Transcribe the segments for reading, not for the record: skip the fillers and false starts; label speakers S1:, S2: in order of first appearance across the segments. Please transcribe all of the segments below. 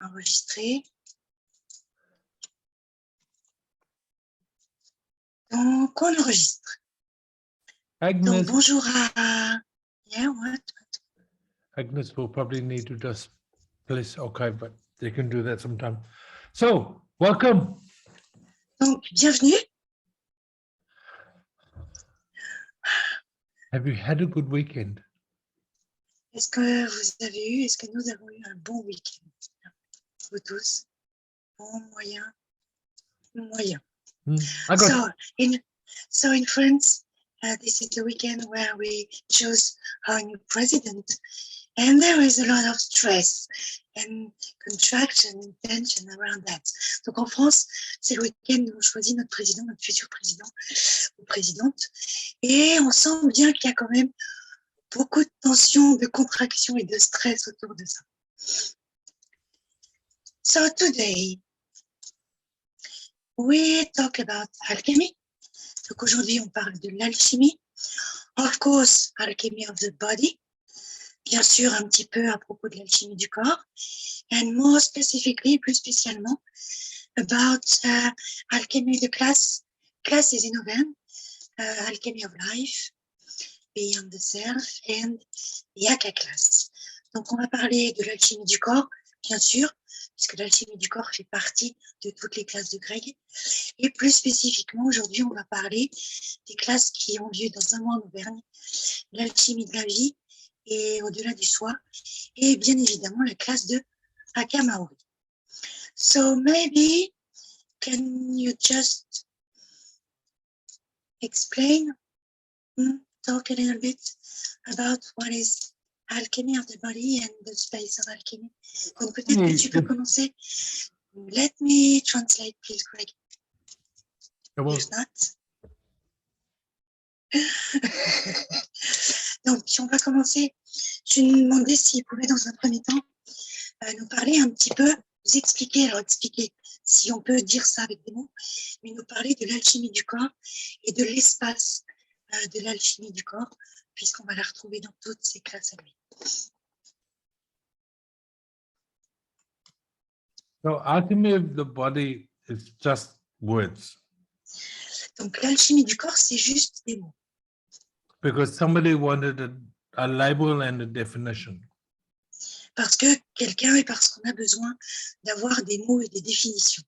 S1: enregistrer. Donc, on enregistre.
S2: Agnes,
S1: Donc, bonjour à... Yeah, what?
S2: Agnes will probably need to just place OK, but they can do that sometime. So, welcome.
S1: Donc, bienvenue.
S2: Have you had a good weekend?
S1: Est-ce que nous avons eu un bon week-end? Vous tous? Bon, moyen, moyen.
S2: I got
S1: So in France, this is the weekend where we chose our new president, and there is a lot of stress and contraction and tension around that. Donc en France, c'est le week-end où on choisit notre président, notre futur président ou présidente, et on sent bien qu'il y a quand même beaucoup de tension, de contraction et de stress autour de ça. So today, we talk about alchemy. Donc aujourd'hui, on parle de l'alchimie. Of course, alchemy of the body. Bien sûr, un petit peu à propos de l'alchimie du corps. And more specifically, plus spécialement, about alchemy de class. Class is in Auvergne. Alchemy of life, beyond the self, and the Haka class. Donc, on va parler de l'alchimie du corps, bien sûr, puisque l'alchimie du corps fait partie de toutes les classes de Greg. Et plus spécifiquement, aujourd'hui, on va parler des classes qui ont lieu dans un mois en Auvergne, l'alchimie de la vie et au-delà du soi, et bien évidemment la classe de Haka Maori. So maybe, can you just explain, talk a little bit about what is alchemy of the body and the space of alchemy? Donc peut-être que tu peux commencer. Let me translate, please, Greg. If not. Donc, on va commencer. Je lui demandais s'il pouvait, dans un premier temps, nous parler un petit peu, nous expliquer, si on peut dire ça avec des mots, mais nous parler de l'alchimie du corps et de l'espace de l'alchimie du corps, puisqu'on va la retrouver dans toutes ces classes à lui.
S2: So, alchemy of the body is just words.
S1: Donc, l'alchimie du corps, c'est juste des mots.
S2: Because somebody wanted a label and a definition.
S1: Parce que quelqu'un et parce qu'on a besoin d'avoir des mots et des définitions,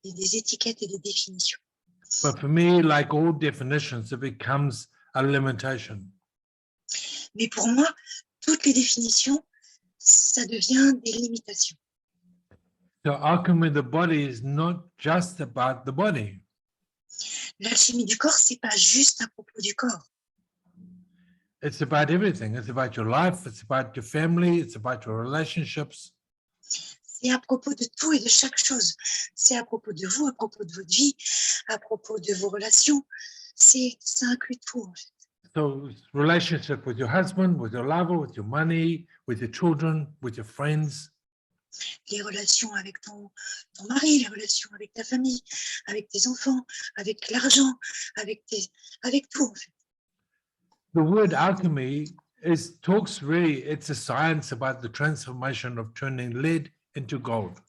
S1: des étiquettes et des définitions.
S2: But for me, like all definitions, it becomes a limitation.
S1: Mais pour moi, toutes les définitions, ça devient des limitations.
S2: So alchemy of the body is not just about the body.
S1: L'alchimie du corps, c'est pas juste à propos du corps.
S2: It's about everything. It's about your life. It's about your family. It's about your relationships.
S1: C'est à propos de tout et de chaque chose. C'est à propos de vous, à propos de votre vie, à propos de vos relations. Ça inclut tout, en fait.
S2: So relationship with your husband, with your lover, with your money, with your children, with your friends.
S1: Les relations avec ton mari, les relations avec ta famille, avec tes enfants, avec l'argent, avec tout, en fait.
S2: The word alchemy talks really, it's a science about the transformation of turning lead into gold.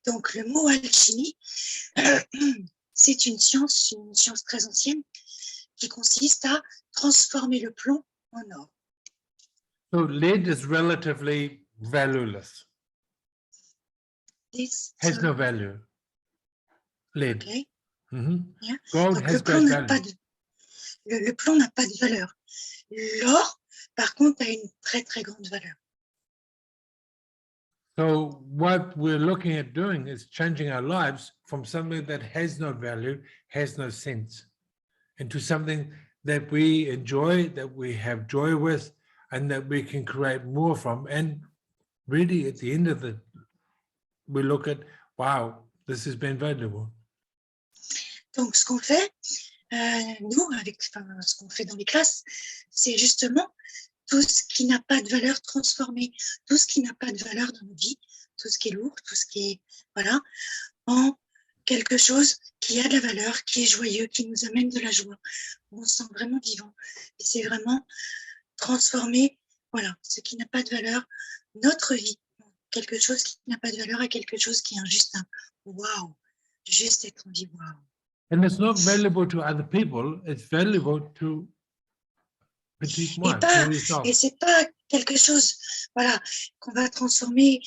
S1: Donc, le mot alchimie, c'est une science très ancienne qui consiste à transformer le plomb en or.
S2: So lead is relatively valueless. Has no value. Lead.
S1: Okay.
S2: Yeah.
S1: Donc,
S2: Gold has great value.
S1: Le plomb n'a pas de valeur. L'or, par contre, a une très, très grande valeur.
S2: So what we're looking at doing is changing our lives from something that has no value, has no sense, into something that we enjoy, that we have joy with, and that we can create more from. And really, at the end of it, we look at, wow, this has been valuable.
S1: Donc, ce qu'on fait, nous, ce qu'on fait dans les classes, c'est justement tout ce qui n'a pas de valeur transformé, tout ce qui n'a pas de valeur dans nos vies, tout ce qui est lourd, tout ce qui est, voilà, en quelque chose qui a de la valeur, qui est joyeux, qui nous amène de la joie, où on se sent vraiment vivant. Et c'est vraiment transformer, voilà, ce qui n'a pas de valeur, notre vie, quelque chose qui n'a pas de valeur à quelque chose qui est juste un waouh, juste être en vie waouh.
S2: And it's not valuable to other people, it's valuable to petite moi, to yourself.
S1: Et c'est pas quelque chose, voilà, qu'on va transformer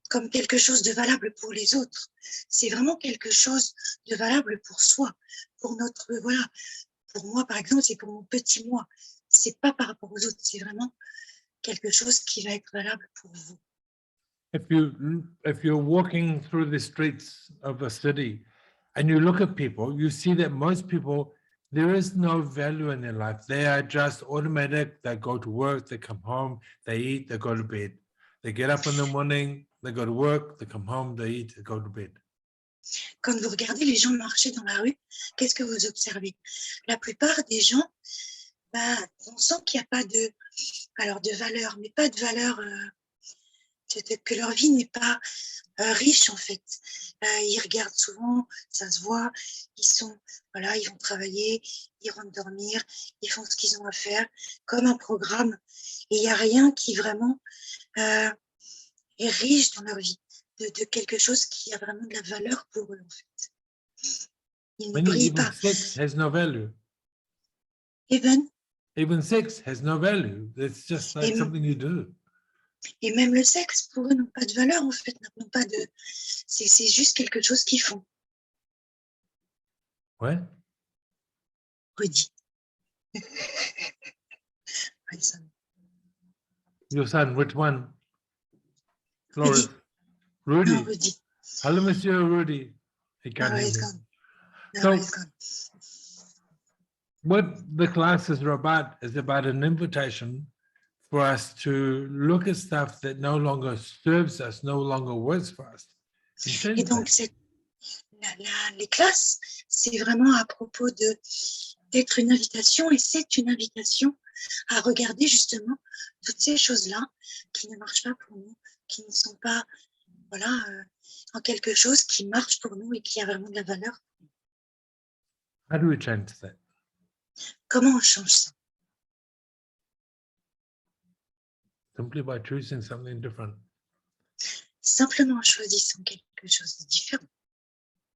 S1: comme quelque chose de valable pour les autres. C'est vraiment quelque chose de valable pour soi, pour notre, voilà, pour moi par exemple, c'est pour mon petit moi. C'est pas par rapport aux autres, c'est vraiment quelque chose qui va être valable pour vous.
S2: If you're walking through the streets of a city and you look at people, you see that most people, there is no value in their life. They are just automatic. They go to work, they come home, they eat, they go to bed. They get up in the morning, they go to work, they come home, they eat, they go to bed.
S1: Quand vous regardez les gens marcher dans la rue, qu'est-ce que vous observez? La plupart des gens, bah, on sent qu'il n'y a pas de, alors de valeur, mais pas de valeur, que leur vie n'est pas riche en fait. Ils regardent souvent, ça se voit, ils sont, voilà, ils vont travailler, ils rentrent dormir, ils font ce qu'ils ont à faire, comme un programme. Et il n'y a rien qui vraiment est riche dans leur vie, de quelque chose qui a vraiment de la valeur pour eux en fait. Ils ne brillent
S2: Even
S1: pas.
S2: sex has no value. Even sex has no value. It's just like something you do.
S1: Et même le sexe, pour eux, n'a pas de valeur, en fait, n'ont pas de... C'est juste quelque chose qu'ils font.
S2: Ouais.
S1: Rudy.
S2: Your son, which one? Flores. Rudy.
S1: Non, Rudy.
S2: Hello, Monsieur Rudy. He can't hear me.
S1: No, he's gone.
S2: What the classes are about is about an invitation for us to look at stuff that no longer serves us, no longer works for us.
S1: Et donc, les classes, c'est vraiment à propos d'être une invitation, et c'est une invitation à regarder justement toutes ces choses-là qui ne marchent pas pour nous, qui ne sont pas, voilà, en quelque chose qui marche pour nous et qui a vraiment de la valeur.
S2: How do we change that?
S1: Comment on change ça?
S2: Simply by choosing something different.
S1: Simplement en choisissant quelque chose de différent.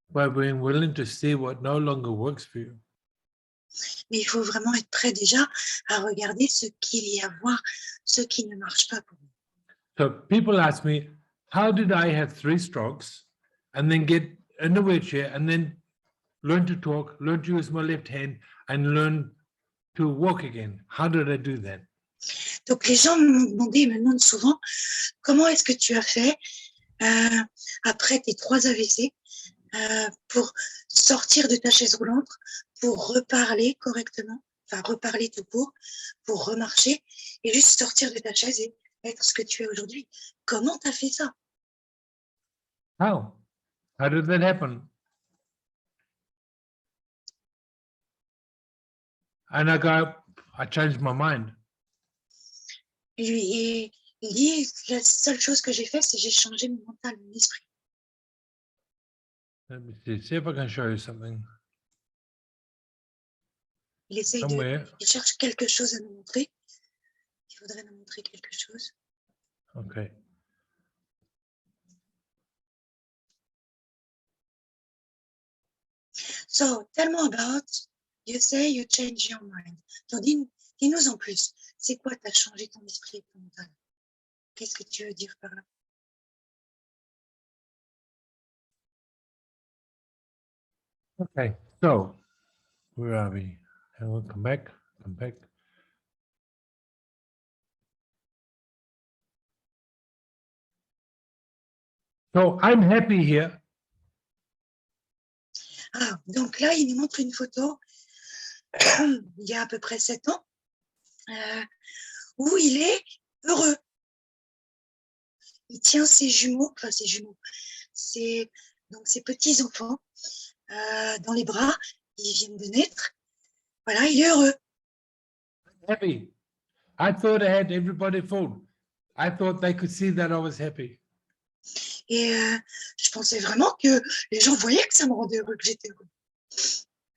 S2: By being willing to see what no longer works for you.
S1: Mais il faut vraiment être prêt déjà à regarder ce qu'il y a à voir, ce qui ne marche pas pour nous.
S2: So people ask me, how did I have 3 strokes and then get in the wheelchair and then learn to talk, learn to use my left hand and learn to walk again? How did I do that?
S1: Donc les gens me demandent souvent, comment est-ce que tu as fait après tes 3 AVC pour sortir de ta chaise roulante, pour reparler correctement, enfin reparler tout court, pour remarcher et juste sortir de ta chaise et être ce que tu es aujourd'hui. Comment tu as fait ça?
S2: How? How did that happen? And I changed my mind.
S1: Et il dit, la seule chose que j'ai fait, c'est j'ai changé mon mental, mon esprit.
S2: Let me see if I can show you something.
S1: Il essaye il cherche quelque chose à nous montrer. Il voudrait nous montrer quelque chose.
S2: Okay.
S1: So, tell me about, you say you change your mind. Donc, dis-nous en plus, c'est quoi tu as changé ton esprit et ton mental? Qu'est-ce que tu veux dire par là?
S2: Okay, so where are we? And we'll come back. So I'm happy here.
S1: Ah, donc là, il nous montre une photo il y a à peu près 7 ans où il est heureux. Il tient ses jumeaux, ses petits-enfants dans les bras. Ils viennent de naître. Voilà, il est heureux.
S2: Happy. I thought I had everybody fooled. I thought they could see that I was happy.
S1: Et je pensais vraiment que les gens voyaient que ça me rendait heureux, que j'étais heureux.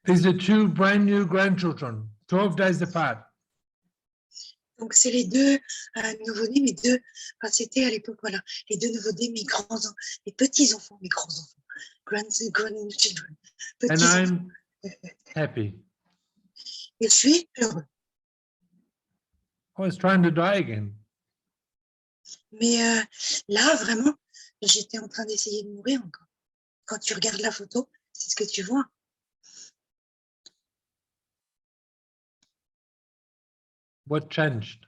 S2: These are 2 brand new grandchildren, 12 days apart.
S1: Donc, c'est les deux nouveau-nés, mes deux, enfin, c'était à l'époque, voilà, les deux nouveau-nés, mes grands-enfants, mes petits-enfants, mes grands-enfants, grandchildren,
S2: And
S1: petits-enfants.
S2: I'm happy.
S1: Et je suis heureux.
S2: I was trying to die again.
S1: Mais là, vraiment, j'étais en train d'essayer de mourir encore. Quand tu regardes la photo, c'est ce que tu vois.
S2: What changed?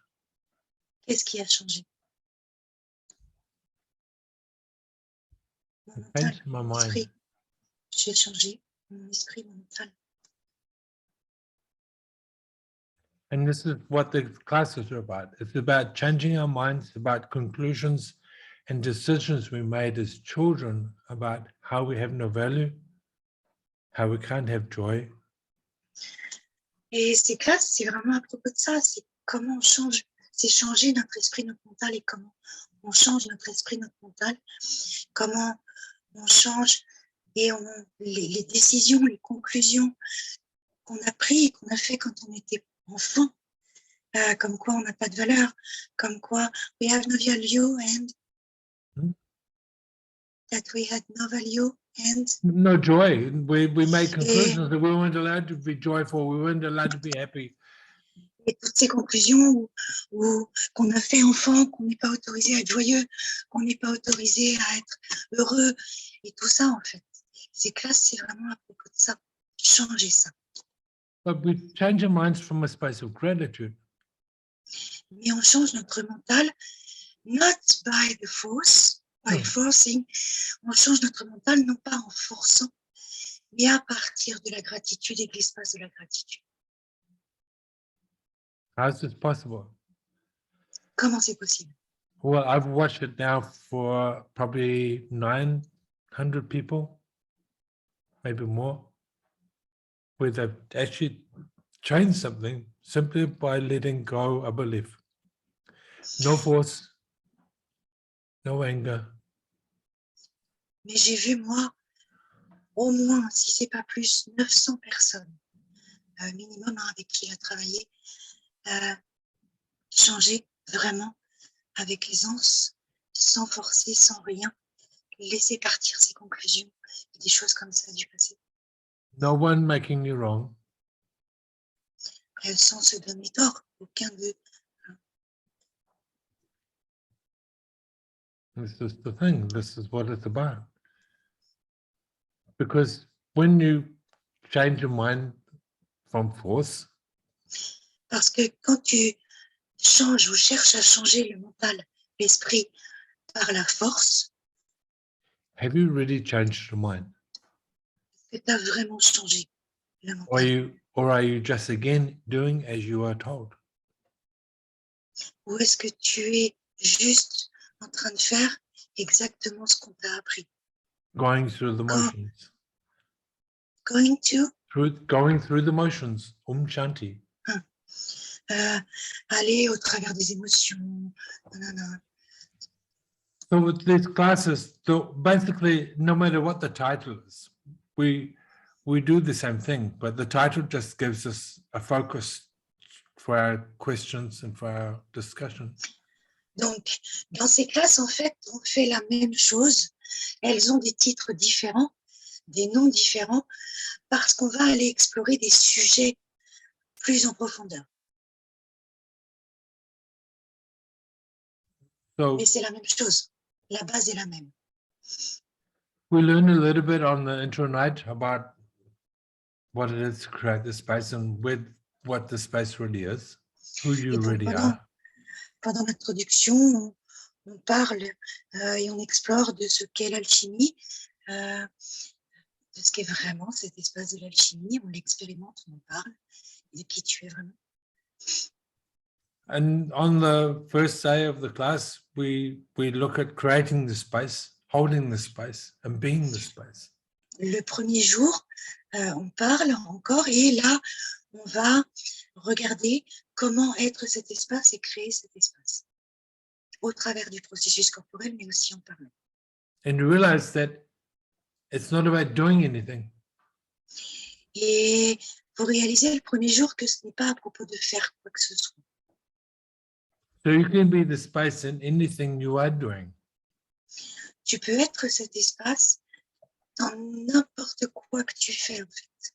S1: Qu'est-ce qui a changé? Mon
S2: I
S1: mental,
S2: changed my
S1: mon
S2: mind.
S1: esprit. J'ai changé mon esprit, mon mental.
S2: And this is what the classes are about. It's about changing our minds, about conclusions and decisions we made as children about how we have no value, how we can't have joy.
S1: Et ces classes, c'est vraiment à propos de ça. C'est comment on change. C'est changer notre esprit, notre mental et comment on change notre esprit, notre mental. Comment on change et les décisions, les conclusions qu'on a prises, qu'on a fait quand on était enfant. Comme quoi on n'a pas de valeur, comme quoi we have no value and that we had no value and
S2: No joy. We made conclusions that we weren't allowed to be joyful, we weren't allowed to be happy.
S1: et toutes ces conclusions qu'on a fait enfant, qu'on n'est pas autorisé à être joyeux, qu'on n'est pas autorisé à être heureux et tout ça en fait. Ces classes, c'est vraiment à propos de ça, changer ça.
S2: But we change our minds from a space of gratitude.
S1: Mais on change notre mental, not by the force, by forcing, on change notre mental non pas en forçant, mais à partir de la gratitude et de l'espace de la gratitude.
S2: How is this possible?
S1: Comment c'est possible?
S2: Well, I've watched it now for probably 900 people, maybe more, where they've actually changed something simply by letting go a belief. No force, no anger.
S1: Mais j'ai vu, moi, au moins, si c'est pas plus, 900 personnes, minimum, avec qui il a travaillé, changer vraiment avec aisance, sans forcer, sans rien, laisser partir ses conclusions et des choses comme ça du passé.
S2: No one making you wrong.
S1: Sans se donner tort, aucun d'eux.
S2: This is the thing. This is what it's about. Because when you change your mind from force,
S1: Parce que quand tu changes ou cherches à changer le mental, l'esprit par la force,
S2: have you really changed your mind?
S1: que tu as vraiment changé le mental.
S2: Or are you just again doing as you are told?
S1: Ou est-ce que tu es juste en train de faire exactement ce qu'on t'a appris?
S2: Going through the motions.
S1: Going
S2: Through the motions. Shanti.
S1: Aller au travers des émotions. Nanana.
S2: So with these classes, so basically, no matter what the title is, we do the same thing, but the title just gives us a focus for our questions and for our discussion.
S1: Donc, dans ces classes, en fait, on fait la même chose. Elles ont des titres différents, des noms différents, parce qu'on va aller explorer des sujets plus en profondeur.
S2: So
S1: Mais c'est la même chose. La base est la même.
S2: we learned a little bit on the intro night about what it is to create the space and what the space really is, who you really are.
S1: Pendant l'introduction, on parle et on explore de ce qu'est l'alchimie, de ce qu'est vraiment cet espace de l'alchimie. On l'expérimente, on en parle, de qui tu es vraiment.
S2: And on the first day of the class, we look at creating the space, holding the space, and being the space.
S1: Le premier jour, on parle encore et là, on va regarder comment être cet espace et créer cet espace au travers du processus corporel, mais aussi en parlant.
S2: And you realize that it's not about doing anything.
S1: Et vous réalisez le premier jour que ce n'est pas à propos de faire quoi que ce soit.
S2: So you can be the space in anything you are doing.
S1: Tu peux être cet espace dans n'importe quoi que tu fais, en fait.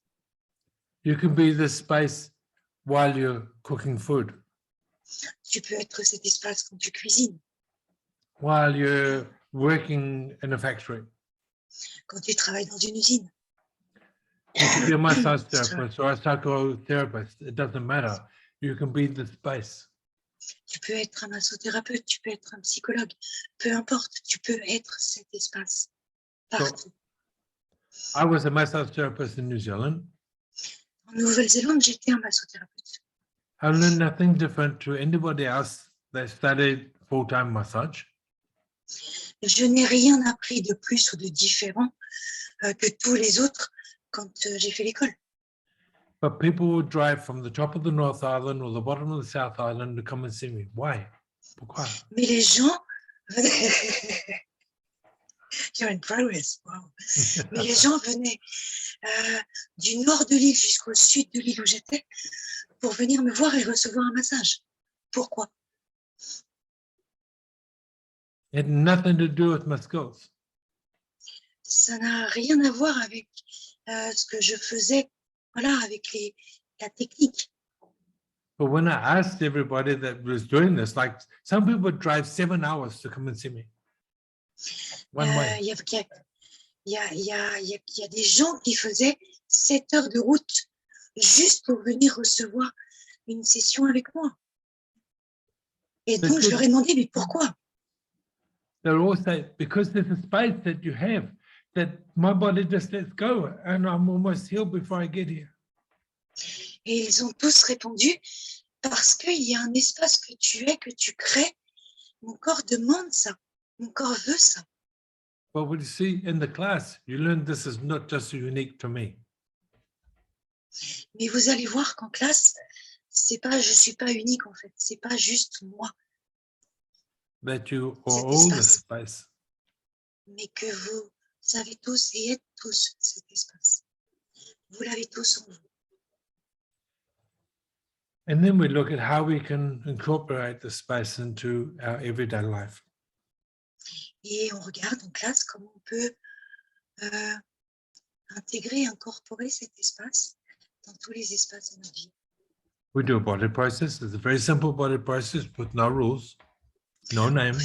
S2: You can be the space while you're cooking food,
S1: Tu peux être cet espace quand tu cuisines,
S2: while you're working in a factory.
S1: quand tu travailles dans une usine.
S2: You can be a massage therapist or a psychotherapist. It doesn't matter. You can be the space.
S1: Tu peux être un massothérapeute, tu peux être un psychologue, peu importe, tu peux être cet espace partout.
S2: I was a massage therapist in New Zealand.
S1: En Nouvelle-Zélande, j'étais un massothérapeute.
S2: I learned nothing different to anybody else that studied full-time massage.
S1: Je n'ai rien appris de plus ou de différent que tous les autres quand j'ai fait l'école.
S2: But people would drive from the top of the North Island or the bottom of the South Island to come and see me. Why? Pourquoi?
S1: Mais les gens You're in progress. Wow. Mais les gens venaient du nord de l'île jusqu'au sud de l'île où j'étais pour venir me voir et recevoir un massage. Pourquoi?
S2: It had nothing to do with my skills.
S1: Ça n'a rien à voir avec ce que je faisais, voilà, avec la technique.
S2: But when I asked everybody that was doing this, like some people would drive 7 hours to come and see me. One way.
S1: Il y a des gens qui faisaient 7 heures de route juste pour venir recevoir une session avec moi. Et donc, je leur ai demandé, mais pourquoi?
S2: They're all saying, because there's a space that you have that my body just lets go and I'm almost healed before I get here.
S1: Et ils ont tous répondu, parce qu'il y a un espace que tu es, que tu crées. Mon corps demande ça. Mon corps veut ça.
S2: But what you see in the class, you learn this is not just unique to me.
S1: Mais vous allez voir qu'en classe, c'est pas, je suis pas unique en fait. C'est pas juste moi.
S2: That you are
S1: Cet
S2: all the
S1: espace.
S2: space.
S1: Mais que vous avez tous et êtes tous cet espace. Vous l'avez tous en vous.
S2: And then we look at how we can incorporate the space into our everyday life.
S1: Et on regarde en classe comment on peut intégrer, incorporer cet espace dans tous les espaces de notre vie.
S2: We do a body process. It's a very simple body process with no rules, no name.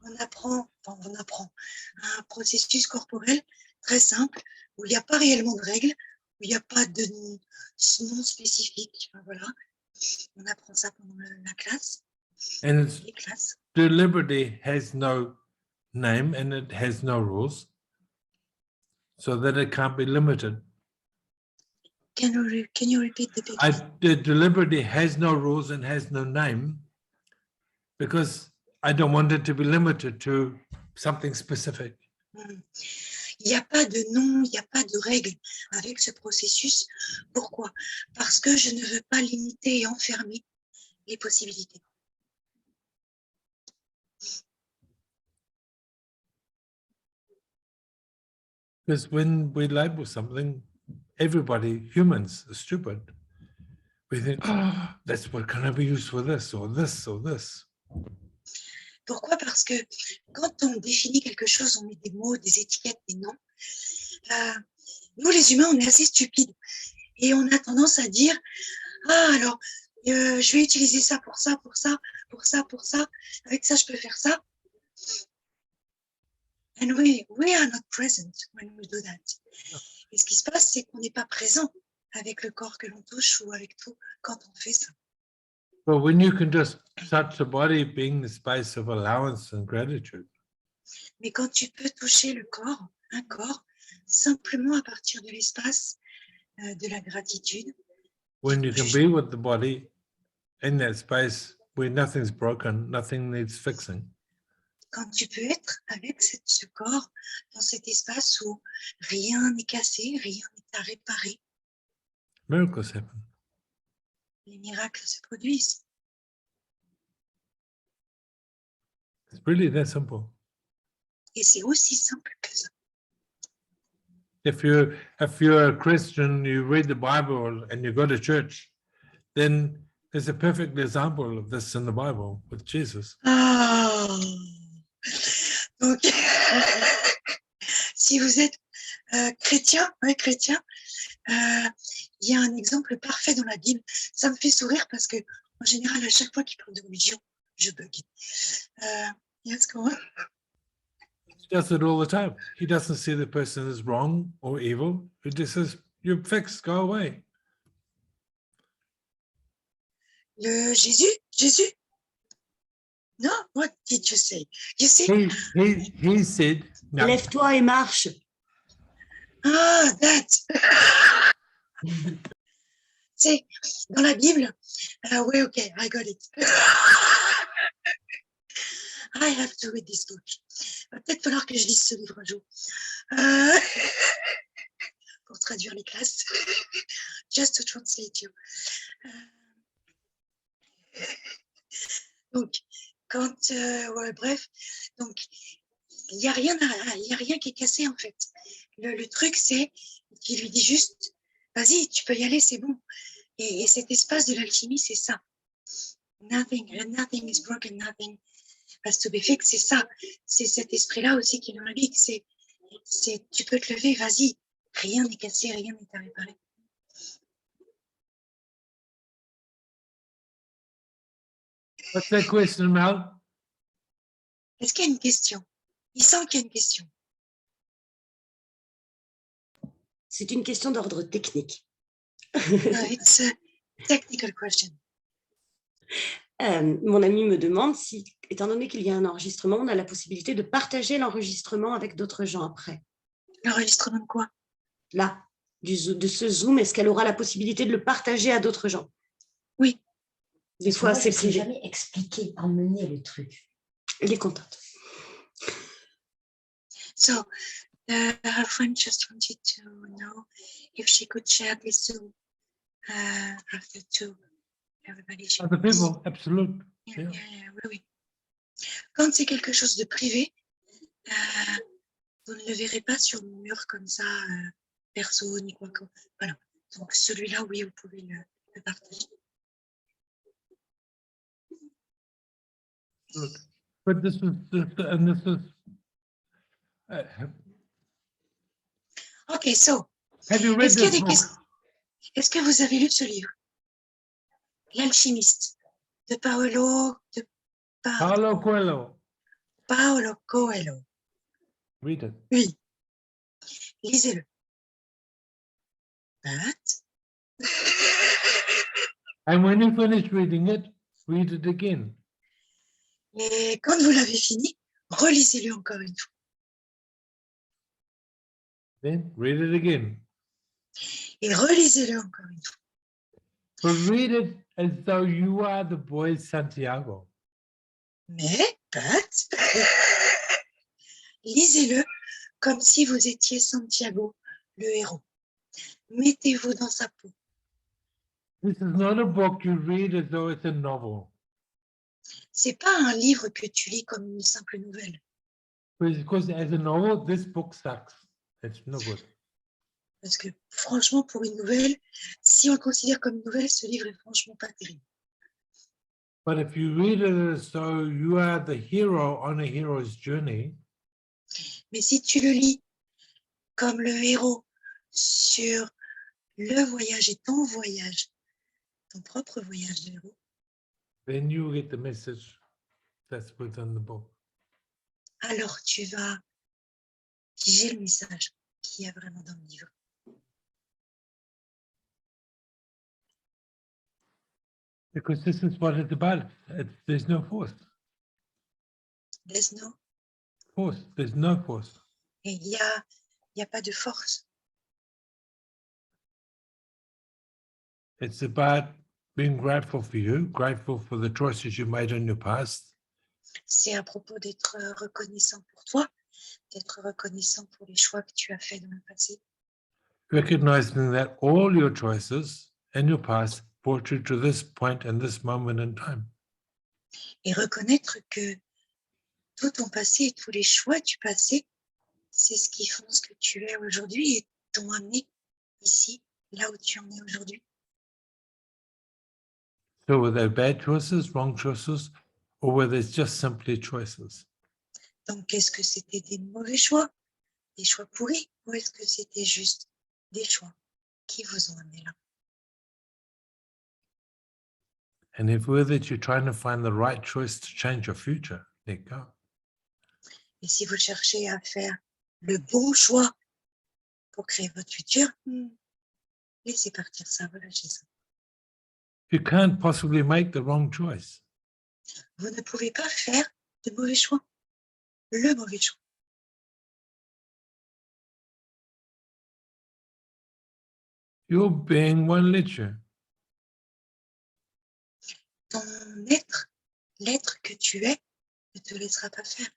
S1: On apprend un processus corporel très simple où il n'y a pas réellement de règles, où il n'y a pas de nom spécifique. Enfin, voilà. On apprend ça pendant la classe.
S2: And
S1: Les classes.
S2: deliberately has no name and it has no rules, so that it can't be limited.
S1: Can you repeat the picture?
S2: It deliberately has no rules and has no name because I don't want it to be limited to something specific.
S1: Il n'y a pas de nom, il n'y a pas de règles avec ce processus. Pourquoi? Parce que je ne veux pas limiter et enfermer les possibilités.
S2: Because when we label something, everybody, humans, are stupid. We think, oh, that's what can I be used for this or this or this.
S1: Pourquoi? Parce que quand on définit quelque chose, on met des mots, des étiquettes, des noms. Nous, les humains, on est assez stupides. Et on a tendance à dire, ah, alors, je vais utiliser ça pour ça, pour ça, pour ça, pour ça. Avec ça, je peux faire ça. And we are not present when we do that. Et ce qui se passe, c'est qu'on n'est pas présent avec le corps que l'on touche ou avec tout quand on fait ça.
S2: But when you can just touch the body being the space of allowance and gratitude.
S1: Mais quand tu peux toucher le corps, un corps, simplement à partir de l'espace de la gratitude.
S2: When you can be with the body in that space where nothing's broken, nothing needs fixing.
S1: Quand tu peux être avec ce corps dans cet espace où rien n'est cassé, rien n'est à réparer.
S2: Miracles happen.
S1: Les miracles se produisent.
S2: It's really that simple.
S1: Et c'est aussi simple que ça.
S2: If you're a Christian, you read the Bible and you go to church, then There's a perfect example of this in the Bible with Jesus.
S1: Ah, donc, si vous êtes chrétien, il y a un exemple parfait dans la Bible. Ça me fait sourire parce que, en général, à chaque fois qu'il parle de religion, je bug. Yes, go on.
S2: He does it all the time. He doesn't see the person as wrong or evil. He just says, "You're fixed, go away."
S1: Le Jésus? No, what did you say? You see?
S2: He said, no.
S3: Lève-toi et marche.
S1: Ah, that. C'est dans la Bible. Oui, ok, I got it. I have to read this book. Va peut-être falloir que je lise ce livre un jour. Pour traduire les classes. Just to translate you. Donc, quand, ouais, bref, donc, il n'y a rien qui est cassé en fait. Le truc, c'est qu'il lui dit juste, vas-y, tu peux y aller, c'est bon. Et cet espace de l'alchimie, c'est ça. Nothing is broken, nothing has to be fixed, c'est ça. C'est cet esprit-là aussi qui nous indique, c'est tu peux te lever, vas-y. Rien n'est cassé, rien n'est à réparer.
S2: What's that question, Mel?
S1: Est-ce qu'il y a une question? Il sent qu'il y a une question.
S3: C'est une question d'ordre technique.
S1: It's a technical question.
S3: Mon ami me demande si, étant donné qu'il y a un enregistrement, on a la possibilité de partager l'enregistrement avec d'autres gens après.
S1: L'enregistrement de quoi?
S3: Là, de ce Zoom, est-ce qu'elle aura la possibilité de le partager à d'autres gens?
S1: Oui.
S3: Des fois, c'est
S4: privé.
S3: privé.
S4: Jamais expliquer, emmener le truc.
S3: Elle est contente.
S1: So, her friend just wanted to know if she could share this Zoom after to everybody.
S2: Other people, absolutely.
S1: Yeah, oui. Quand c'est quelque chose de privé, vous ne le verrez pas sur mon mur comme ça, perso, ni quoi que. Voilà. Donc celui-là, oui, vous pouvez le partager.
S2: But this is
S1: Ok, so,
S2: have you read
S1: est-ce qu'il y a
S2: this
S1: des
S2: book?
S1: questions? Est-ce que vous avez lu ce livre? L'alchimiste de Paolo Coelho.
S2: Read it.
S1: Oui. Lisez-le. But...
S2: And when you finish reading it, read it again.
S1: Et quand vous l'avez fini, relisez-le encore une fois.
S2: Then read it again.
S1: Et relisez-le encore une fois.
S2: But read it as though you are the boy Santiago.
S1: But, lisez-le comme si vous étiez Santiago, le héros. Mettez-vous dans sa peau.
S2: This is not a book you read as though it's a novel.
S1: C'est pas un livre que tu lis comme une simple nouvelle.
S2: Because as a novel, this book sucks. It's no good.
S1: Parce que franchement, pour une nouvelle, si on le considère comme une nouvelle, ce livre est franchement pas terrible.
S2: But if you read it as though you are the hero on a hero's journey,
S1: Mais si tu le lis comme le héros sur le voyage et ton voyage, ton propre voyage de héros,
S2: then you get the message that's within the book.
S1: alors tu vas piger le message qu'il y a vraiment dans le livre.
S2: Because this is what it's about. There's no force.
S1: There's no,
S2: Force. There's no force.
S1: et il y a pas de force.
S2: It's about being grateful for you, grateful for the choices you made in your past,
S1: C'est à propos d'être reconnaissant pour toi, d'être reconnaissant pour les choix que tu as faits dans le passé.
S2: recognizing that all your choices in your past brought you to this point and this moment in time.
S1: Et reconnaître que tout ton passé et tous les choix du passé, c'est ce qui font ce que tu es aujourd'hui et t'ont amené ici, là où tu en es aujourd'hui.
S2: So were they bad choices, wrong choices, or were they just simply choices?
S1: Donc, est-ce que c'était des mauvais choix, des choix pourris, ou est-ce que c'était juste des choix qui vous ont amené là?
S2: And if we're that you're trying to find the right choice to change your future, let go.
S1: Et si vous cherchez à faire le bon choix pour créer votre futur, laissez partir ça, relâchez ça.
S2: You can't possibly make the wrong choice.
S1: Vous ne pouvez pas faire de mauvais choix, le mauvais choix.
S2: Your being won't let you.
S1: Ton être, l'être que tu es, ne te laissera pas faire.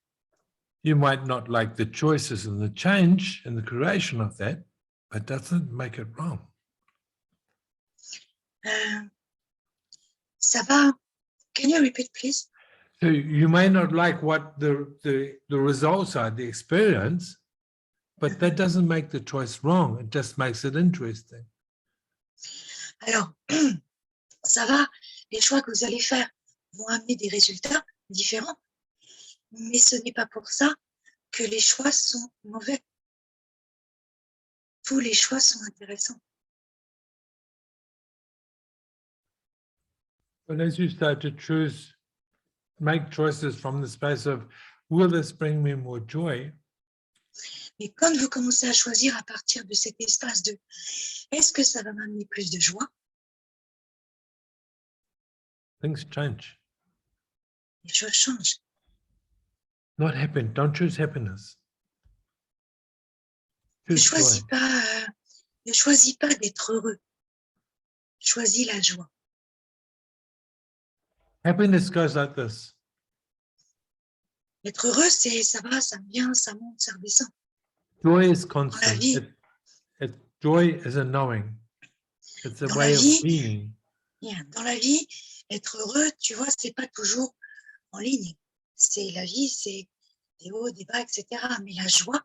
S2: You might not like the choices and the change and the creation of that, but doesn't make it wrong.
S1: Ça va. Can you repeat, please?
S2: So you may not like what the results are, the experience, but that doesn't make the choice wrong. It just makes it interesting.
S1: Alors, ça va. Les choix que vous allez faire vont amener des résultats différents, mais ce n'est pas pour ça que les choix sont mauvais. Tous les choix sont intéressants.
S2: But as you start to choose, make choices from the space of, will this bring me more joy?
S1: Mais quand vous commencez à choisir à partir de cet espace de est-ce que ça va m'amener plus de joie,
S2: Things change.
S1: les choses changent.
S2: Not happy. Don't choose happiness.
S1: Ne
S2: Choose joy.
S1: choisis pas d'être heureux. Choisis la joie.
S2: Happiness goes like this.
S1: Être heureux, c'est ça va, ça vient, ça monte, ça redescend.
S2: Joy is
S1: Dans la
S2: constant.
S1: vie,
S2: Joy is a knowing. It's a
S1: Dans
S2: way
S1: la
S2: of
S1: vie,
S2: being.
S1: dans la vie, être heureux, tu vois, c'est pas toujours en ligne. C'est la vie, c'est des hauts, des bas, etc. Mais la joie,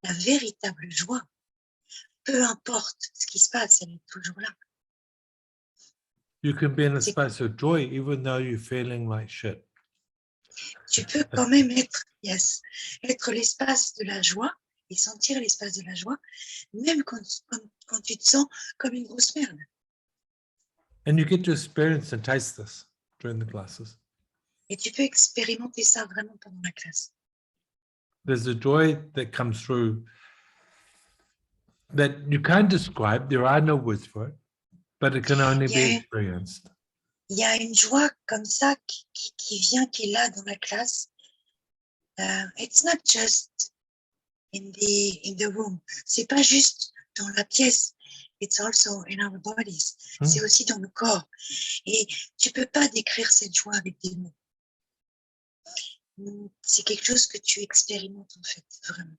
S1: la véritable joie, peu importe ce qui se passe, elle est toujours là.
S2: You can be in a
S1: C'est-
S2: space of joy even though you're feeling like shit.
S1: Tu peux quand même être l'espace de la joie et sentir l'espace de la joie, même quand tu te sens comme une grosse merde.
S2: And you get to experience and taste this during the classes.
S1: Et tu peux expérimenter ça vraiment pendant la classe.
S2: There's a joy that comes through that you can't describe. There are no words for it, but it can only be
S1: Yeah.
S2: experienced.
S1: Il y a une joie comme ça qui vient, qui est là dans la classe. It's not just in the room. C'est pas juste dans la pièce. It's also in our bodies. C'est aussi dans le corps. Et tu peux pas décrire cette joie avec des mots. C'est quelque chose que tu expérimentes en fait, vraiment.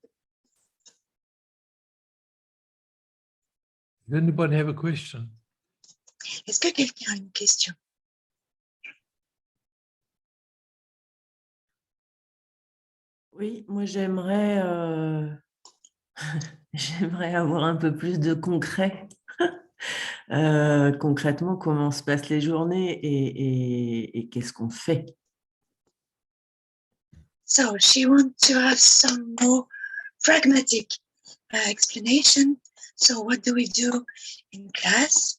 S2: Does anybody have a question?
S1: Est-ce que quelqu'un a une question?
S5: Oui, moi j'aimerais j'aimerais avoir un peu plus de concret. Concrètement, comment se passent les journées et qu'est-ce qu'on fait?
S1: So she wants to have some more pragmatic explanation. So what do we do in class?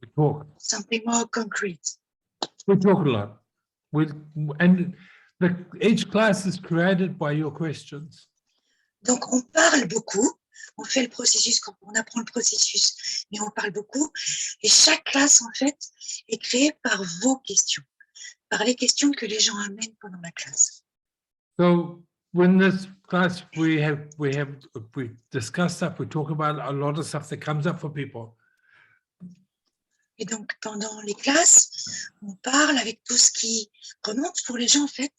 S2: We talk.
S1: Something more concrete.
S2: We talk a lot. Each class is created by your questions.
S1: Donc on parle beaucoup, on fait le processus, on apprend le processus, mais on parle beaucoup. Et chaque classe en fait est créée par vos questions, par les questions que les gens amènent pendant la classe.
S2: So when this class we discuss stuff, we talk about a lot of stuff that comes up for people.
S1: Et donc pendant les classes, on parle avec tout ce qui remonte pour les gens en fait.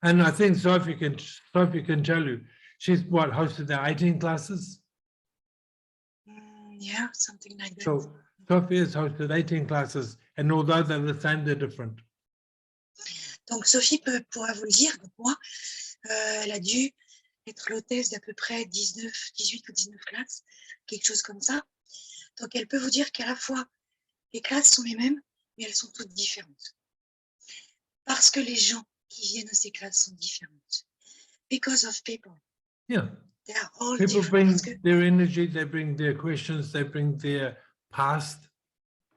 S2: And I think Sophie can tell you, she's hosted the 18 classes.
S1: Yeah, something like that.
S2: So Sophie has hosted 18 classes, and although they're the same, they're different.
S1: Donc Sophie pourra vous le dire, donc moi, elle a dû être l'hôtesse d'à peu près 18 ou 19 classes, quelque chose comme ça. Donc elle peut vous dire qu'à la fois, Les classes sont les mêmes, mais elles sont toutes différentes. Parce que les gens qui viennent à ces classes sont différentes. Because of people.
S2: Yeah.
S1: They are all
S2: People
S1: different.
S2: bring
S1: Parce que
S2: their energy, they bring their questions, they bring their past.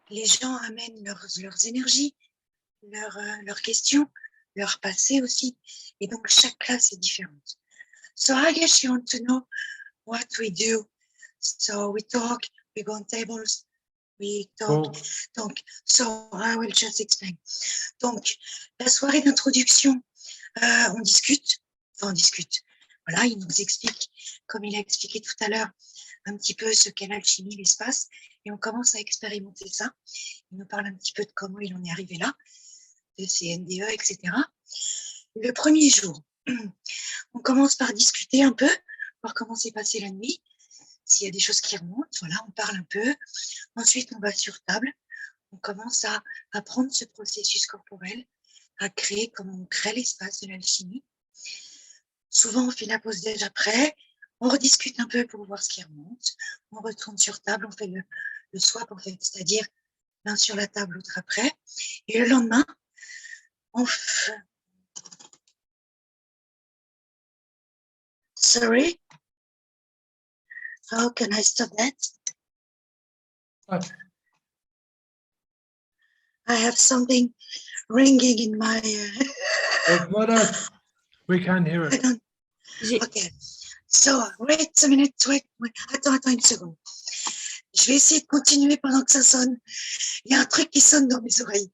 S1: les gens amènent leurs énergies, leurs questions, leur passé aussi. Et donc, chaque classe est différente. So I guess you want to know what we do. So we talk, we go on tables, we talk.
S2: Well,
S1: Donc, so I will just explain. Donc, la soirée d'introduction, on discute. Enfin, on discute. Voilà, il nous explique, comme il a expliqué tout à l'heure, un petit peu ce qu'est l'alchimie, l'espace, et on commence à expérimenter ça. Il nous parle un petit peu de comment il en est arrivé là, de ses NDE, etc. Le premier jour, on commence par discuter un peu, voir comment s'est passée la nuit, s'il y a des choses qui remontent, voilà, on parle un peu. Ensuite, on va sur table, on commence à apprendre ce processus corporel, à créer comment on crée l'espace de l'alchimie. Souvent, on fait la pause déj après, on rediscute un peu pour voir ce qui remonte, on retourne sur table, on fait le swap en fait, c'est-à-dire l'un sur la table, l'autre après. Et le lendemain, on fait... Sorry? How can I stop that?
S2: What?
S1: I have something ringing in my...
S2: It's not us. We can't hear
S1: I
S2: it.
S1: don't...
S3: J'ai-
S1: Okay. So, wait a minute, wait. Attends une seconde. Je vais essayer de continuer pendant que ça sonne. Il y a un truc qui sonne dans mes oreilles.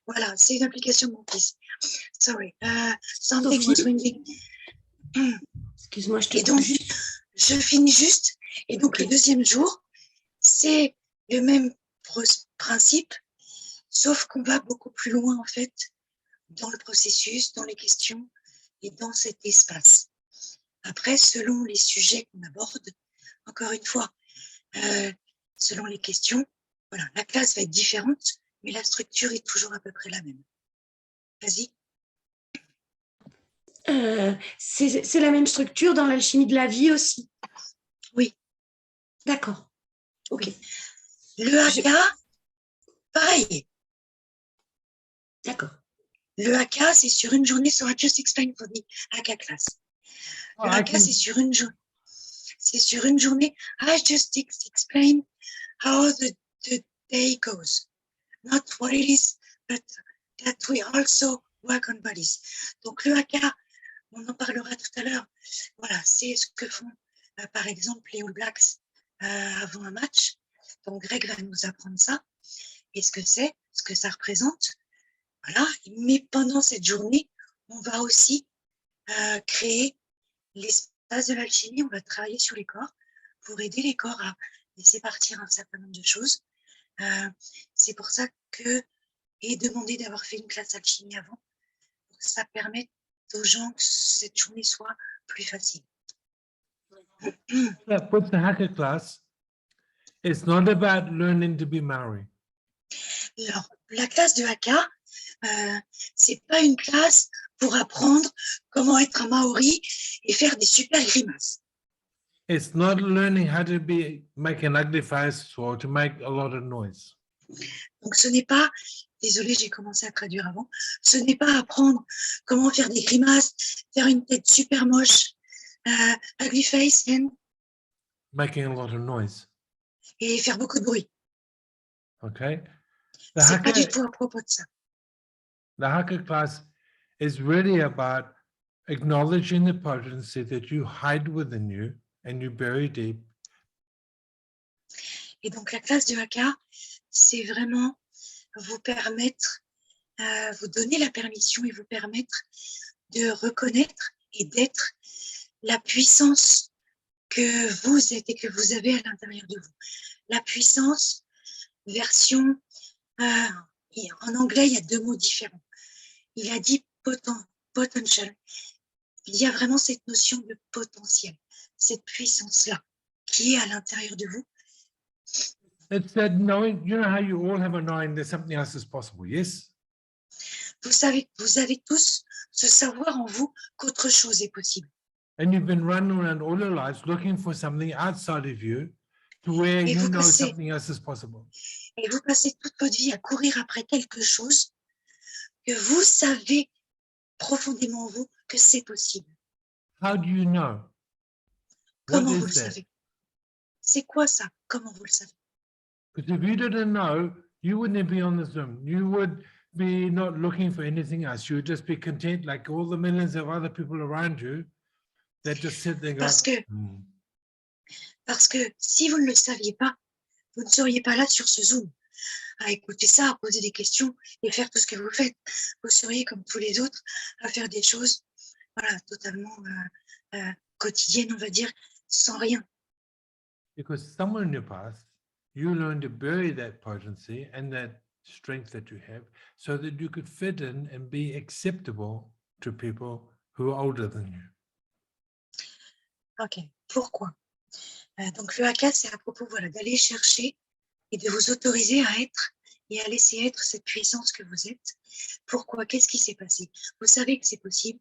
S1: Voilà, c'est une application de mon fils. Sorry. Something was
S3: Sophie?
S1: ringing.
S3: Excuse-moi, je te
S1: Et
S3: coupe
S1: donc,
S3: juste.
S1: je finis juste. Et donc,
S3: Ok.
S1: le deuxième jour, c'est le même principe, sauf qu'on va beaucoup plus loin, en fait, dans le processus, dans les questions et dans cet espace. Après, selon les sujets qu'on aborde, encore une fois, selon les questions, voilà, la classe va être différente, mais la structure est toujours à peu près la même. Vas-y.
S3: C'est la même structure dans l'alchimie de la vie aussi.
S1: Oui.
S3: D'accord.
S1: Ok. Le Haka, pareil.
S3: D'accord.
S1: Le Haka, c'est sur une journée, so I just explain for the Haka class. Le Haka, c'est sur une journée. C'est sur une journée. I just explain how the day goes. Not what it is, but that we also work on bodies. Donc le Haka, on en parlera tout à l'heure. Voilà, c'est ce que font par exemple les All Blacks avant un match. Donc Greg va nous apprendre ça. Et ce que c'est, ce que ça représente. Voilà. Mais pendant cette journée, on va aussi créer l'espace de l'alchimie. On va travailler sur les corps pour aider les corps à laisser partir un certain nombre de choses. C'est pour ça que et demander d'avoir fait une classe alchimie avant, pour que ça permette aux gens que cette journée soit plus facile.
S2: Yeah, with the Haka class, it's not about learning to be Maori.
S1: Alors, la classe de Haka, c'est pas une classe pour apprendre comment être un Maori et faire des super grimaces.
S2: It's not learning how to make an ugly face or to make a lot of noise.
S1: Donc, ce n'est pas, désolé, j'ai commencé à traduire avant, ce n'est pas apprendre comment faire des grimaces, faire une tête super moche, ugly face,
S2: Making a lot of noise.
S1: et faire beaucoup de bruit.
S2: Okay. The
S1: C'est pas du
S2: Haka,
S1: tout à propos de ça.
S2: the Haka class is really about acknowledging the potency that you hide within you and you bury deep.
S1: Et donc, la classe de Haka, c'est vraiment vous permettre, vous donner la permission et vous permettre de reconnaître et d'être la puissance que vous êtes et que vous avez à l'intérieur de vous. La puissance, version, en anglais, il y a deux mots différents. Il a dit potential. Il y a vraiment cette notion de potentiel, cette puissance-là qui est à l'intérieur de vous.
S2: It's that knowing, you know how you all have a knowing that something else is possible, yes?
S1: Vous savez, vous avez tous ce savoir en vous qu'autre chose est possible.
S2: And you've been running around all your lives looking for something outside of you to where
S1: Et
S2: you
S1: vous
S2: know
S1: passez,
S2: something else is possible.
S1: et vous passez toute votre vie à courir après quelque chose que vous savez profondément en vous que c'est possible.
S2: How do you know? What
S1: Comment vous
S2: is
S1: le
S2: that?
S1: savez? C'est quoi ça? Comment vous le savez?
S2: Because if you didn't know, you wouldn't be on this Zoom. You would be not looking for anything else. You would just be content like all the millions of other people around you that just sit there and go,
S1: Parce que si vous ne le saviez pas, vous ne seriez pas là sur ce Zoom à écouter ça, à poser des questions et faire tout ce que vous faites. Vous seriez comme tous les autres à faire des choses voilà, totalement quotidiennes, on va dire, sans rien.
S2: because somewhere in your past, you learned to bury that potency and that strength that you have so that you could fit in and be acceptable to people who are older than you.
S1: Ok, pourquoi? Donc le Haka, c'est à propos voilà, d'aller chercher et de vous autoriser à être et à laisser être cette puissance que vous êtes. Pourquoi? Qu'est-ce qui s'est passé? Vous savez que c'est possible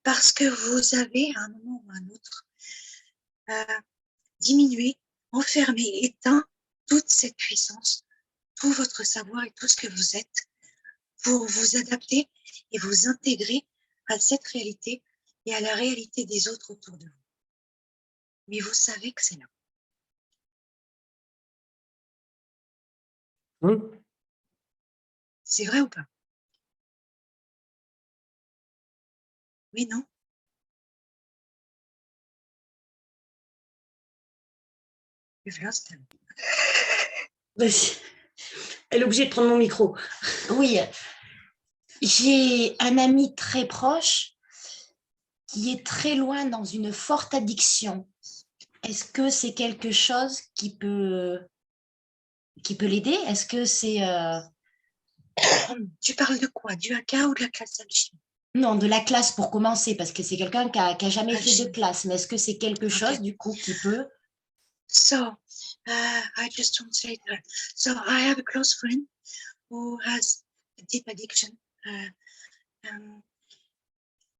S1: parce que vous avez à un moment ou à un autre diminué, enfermé, éteint toute cette puissance, tout votre savoir et tout ce que vous êtes pour vous adapter et vous intégrer à cette réalité et à la réalité des autres autour de vous. Mais vous savez que c'est là.
S2: True?
S1: C'est vrai ou pas? Oui, non? You've lost them.
S3: Vas-y. Elle est obligée de prendre mon micro.
S4: Oui, j'ai un ami très proche qui est très loin dans une forte addiction. Est-ce que c'est quelque chose qui peut l'aider? Est-ce que c'est...
S1: Tu parles de quoi? Du Haka ou de la classe d'alchimie?
S4: Non, de la classe pour commencer, parce que c'est quelqu'un qui a jamais fait de
S1: Alchimie.
S4: classe. Mais est-ce que c'est quelque chose, du coup, qui peut...
S1: So, I just translate her. So, I have a close friend who has a deep addiction.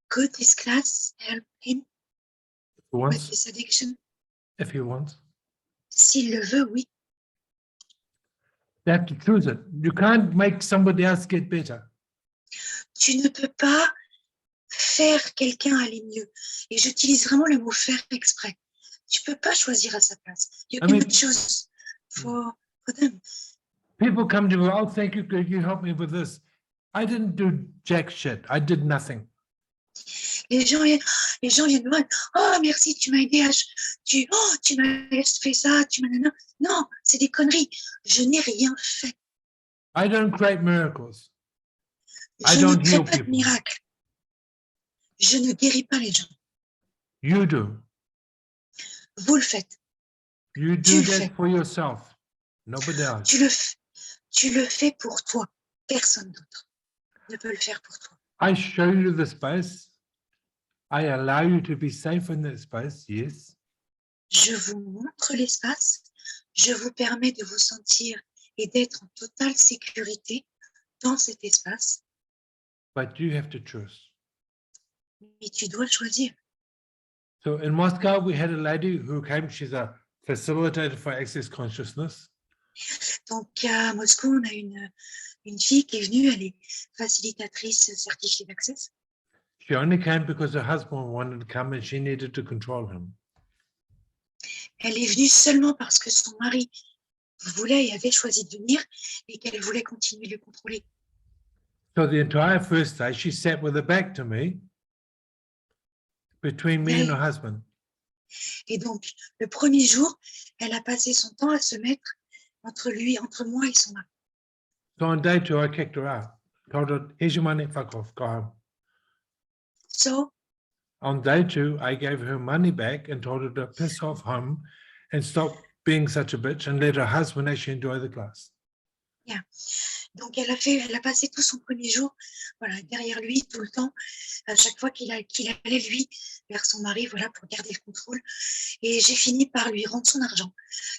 S1: Could this class help him
S2: Who
S1: with
S2: wants?
S1: this addiction?
S2: If he wants.
S1: S'il le veut, oui.
S2: They have to choose it. You can't make somebody else get better.
S1: Tu ne peux pas faire quelqu'un aller mieux. Et j'utilise vraiment le mot faire exprès. Tu peux pas choisir à sa place. You
S2: I mean-
S1: cannot choose for them.
S2: People come to me, oh, thank you, could you help me with this? I didn't do jack shit. I did nothing.
S1: Les gens viennent me voir. Oh, merci, tu m'as aidé. Tu m'as fait ça. Non, c'est des conneries. Je n'ai rien fait.
S2: I don't create miracles. I
S1: Je ne
S2: don't
S1: crée
S2: heal
S1: pas de
S2: people.
S1: miracle. Je ne guéris pas les gens.
S2: You do.
S1: Vous le faites.
S2: You
S1: Tu
S2: do
S1: le
S2: that
S1: fais.
S2: for yourself. Nobody else.
S1: Tu le fais pour toi. Personne d'autre ne peut le faire pour toi.
S2: I show you the space. I allow you to be safe in that space, yes.
S1: Je vous montre l'espace. Je vous permets de vous sentir et d'être en totale sécurité dans cet espace.
S2: But you have to choose.
S1: Mais tu dois choisir.
S2: So in Moscow, we had a lady who came, she's a facilitator for access consciousness.
S1: Donc à Moscou, on a une fille qui est venue, elle est facilitatrice certifiée d'Access.
S2: She only came because her husband wanted to come and she needed to control him.
S1: Elle est venue seulement parce que son mari voulait et avait choisi de venir et qu'elle voulait continuer de le contrôler.
S2: So the entire first day, she sat with her back to me, between me and her husband.
S1: Et donc, le premier jour, elle a passé son temps à se mettre entre moi et son mari.
S2: So on day 2, I kicked her out. Told her, here's your money, fuck off, go home.
S1: So,
S2: On day 2, I gave her money back and told her to piss off home and stop being such a bitch and let her husband actually enjoy the class.
S1: yeah. Donc, elle a passé tout son premier jour, voilà, derrière lui, tout le temps, à chaque fois qu'il allait, lui, vers son mari, voilà, pour garder le contrôle. Et j'ai fini par lui rendre son argent,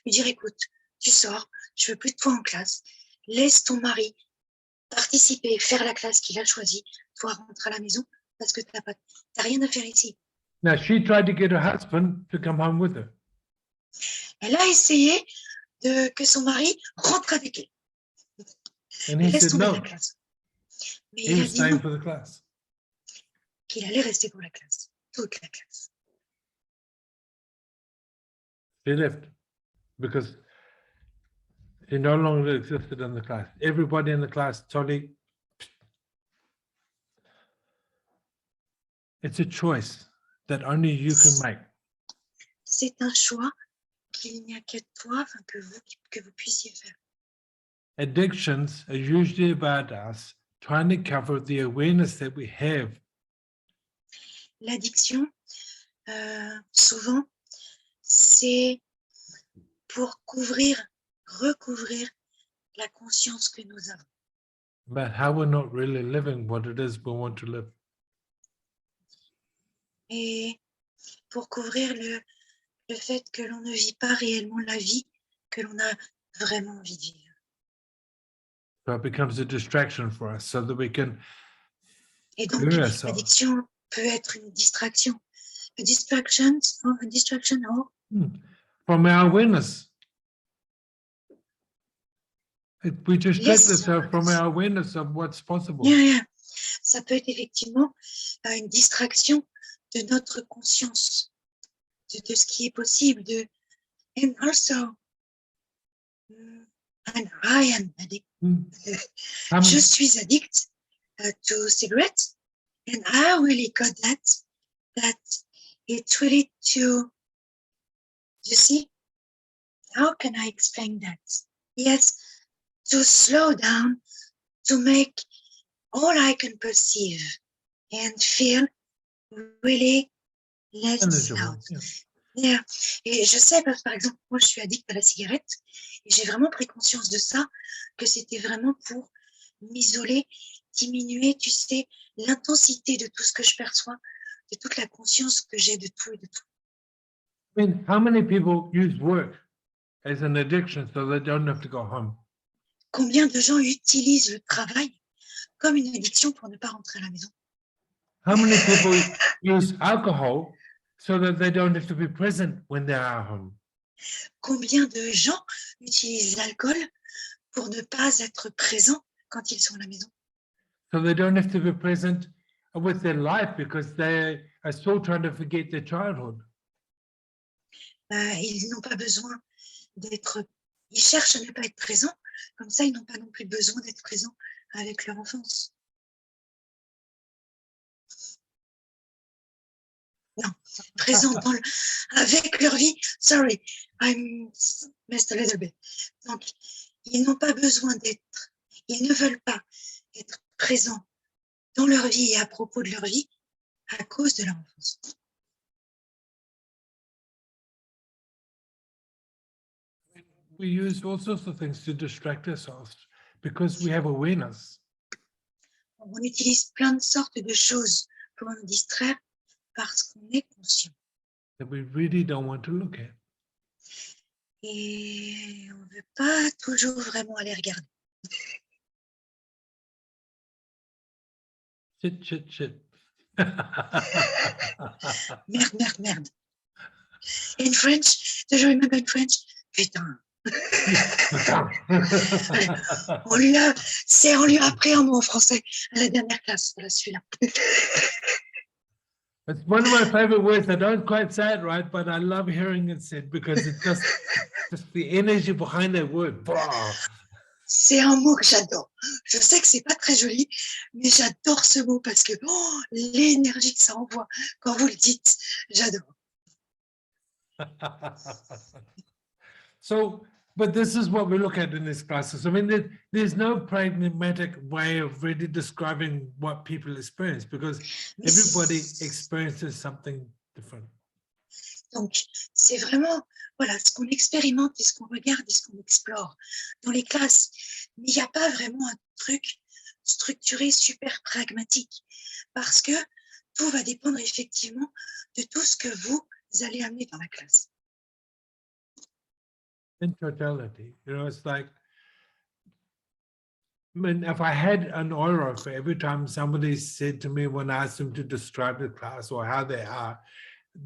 S1: lui dire, écoute, tu sors, je veux plus de toi en classe, laisse ton mari participer, faire la classe qu'il a choisie, toi, rentre à la maison, parce que t'as rien à faire ici.
S2: Now, she tried to get her husband to come home with her.
S1: Elle a essayé que son mari rentre avec elle.
S2: And he
S1: Laisse
S2: said
S1: tomber la
S2: no,
S1: classe. Mais
S2: he
S1: il a
S2: was
S1: dit
S2: staying
S1: non,
S2: for the class.
S1: qu'il allait rester pour la classe, toute la classe.
S2: He left because he no longer existed in the class. Everybody in the class totally. It's a choice that only you can make.
S1: C'est un choix qu'il n'y a que toi, enfin que vous puissiez faire.
S2: Addictions are usually about us trying to cover the awareness that we have.
S1: L'addiction, souvent, c'est pour recouvrir la conscience que nous avons.
S2: But how we're not really living what it is we want to live.
S1: Et pour couvrir le fait que l'on ne vit pas réellement la vie que l'on a vraiment envie de vivre.
S2: So it becomes a distraction for us so that we can
S1: Et donc,
S2: clear ourselves.
S1: l'addiction peut être une distraction. A distraction or
S2: From our awareness. We distract
S1: Yes.
S2: ourselves from our awareness of what's possible.
S1: Yeah. Ça peut être effectivement une distraction de notre conscience, de ce qui est possible. And also, and I am addict. Je suis addict to cigarettes, and I really got that it's really to, you see, how can I explain that? Yes, to slow down, to make all I can perceive and feel really less loud. Yeah. Et je sais, parce que par exemple, moi je suis addict à la cigarette et j'ai vraiment pris conscience de ça, que c'était vraiment pour m'isoler, diminuer, tu sais, l'intensité de tout ce que je perçois, de toute la conscience que j'ai de tout et de tout.
S2: I mean, how many people use work as an addiction so they don't have to go home?
S1: Combien de gens utilisent le travail comme une addiction pour ne pas rentrer à la maison?
S2: How many people use alcohol so that they don't have to be present when they are home?
S1: Combien de gens utilisent l'alcool pour ne pas être présents quand ils sont à la maison?
S2: So they don't have to be present with their life because they are still trying to forget their childhood.
S1: Ils n'ont pas besoin d'être, ils cherchent à ne pas être présents, comme ça ils n'ont pas non plus besoin d'être présents avec leur enfance. Non, présents avec leur vie. Sorry, I messed a little bit. Donc, ils n'ont pas besoin d'être, ils ne veulent pas être présents dans leur vie et à propos de leur vie à cause de leur enfance.
S2: We use all sorts of things to distract ourselves because we have awareness.
S1: On utilise plein de sortes de choses pour nous distraire parce qu'on est conscient.
S2: That we really don't want to look at.
S1: Et on ne veut pas toujours vraiment aller regarder.
S2: Shit.
S1: Merde. In French, do you remember in French? Putain. On lui a appris un mot en français à la dernière classe. Voilà celui-là.
S2: It's one of my favorite words. I don't quite say it right, but I love hearing it said because it's just the energy behind that word.
S1: C'est un mot que j'adore. Je sais que c'est pas très joli, mais j'adore ce mot parce que l'énergie que ça envoie quand vous le dites, j'adore.
S2: So, but this is what we look at in these classes. I mean, there's no pragmatic way of really describing what people experience because everybody experiences something different.
S1: Donc, c'est vraiment voilà, ce qu'on expérimente et ce qu'on regarde et ce qu'on explore dans les classes. Mais il n'y a pas vraiment un truc structuré, super pragmatique, parce que tout va dépendre effectivement de tout ce que vous allez amener dans la classe.
S2: In totality, it's like, I mean, if I had an aura for every time somebody said to me when I asked them to describe the class or how they are,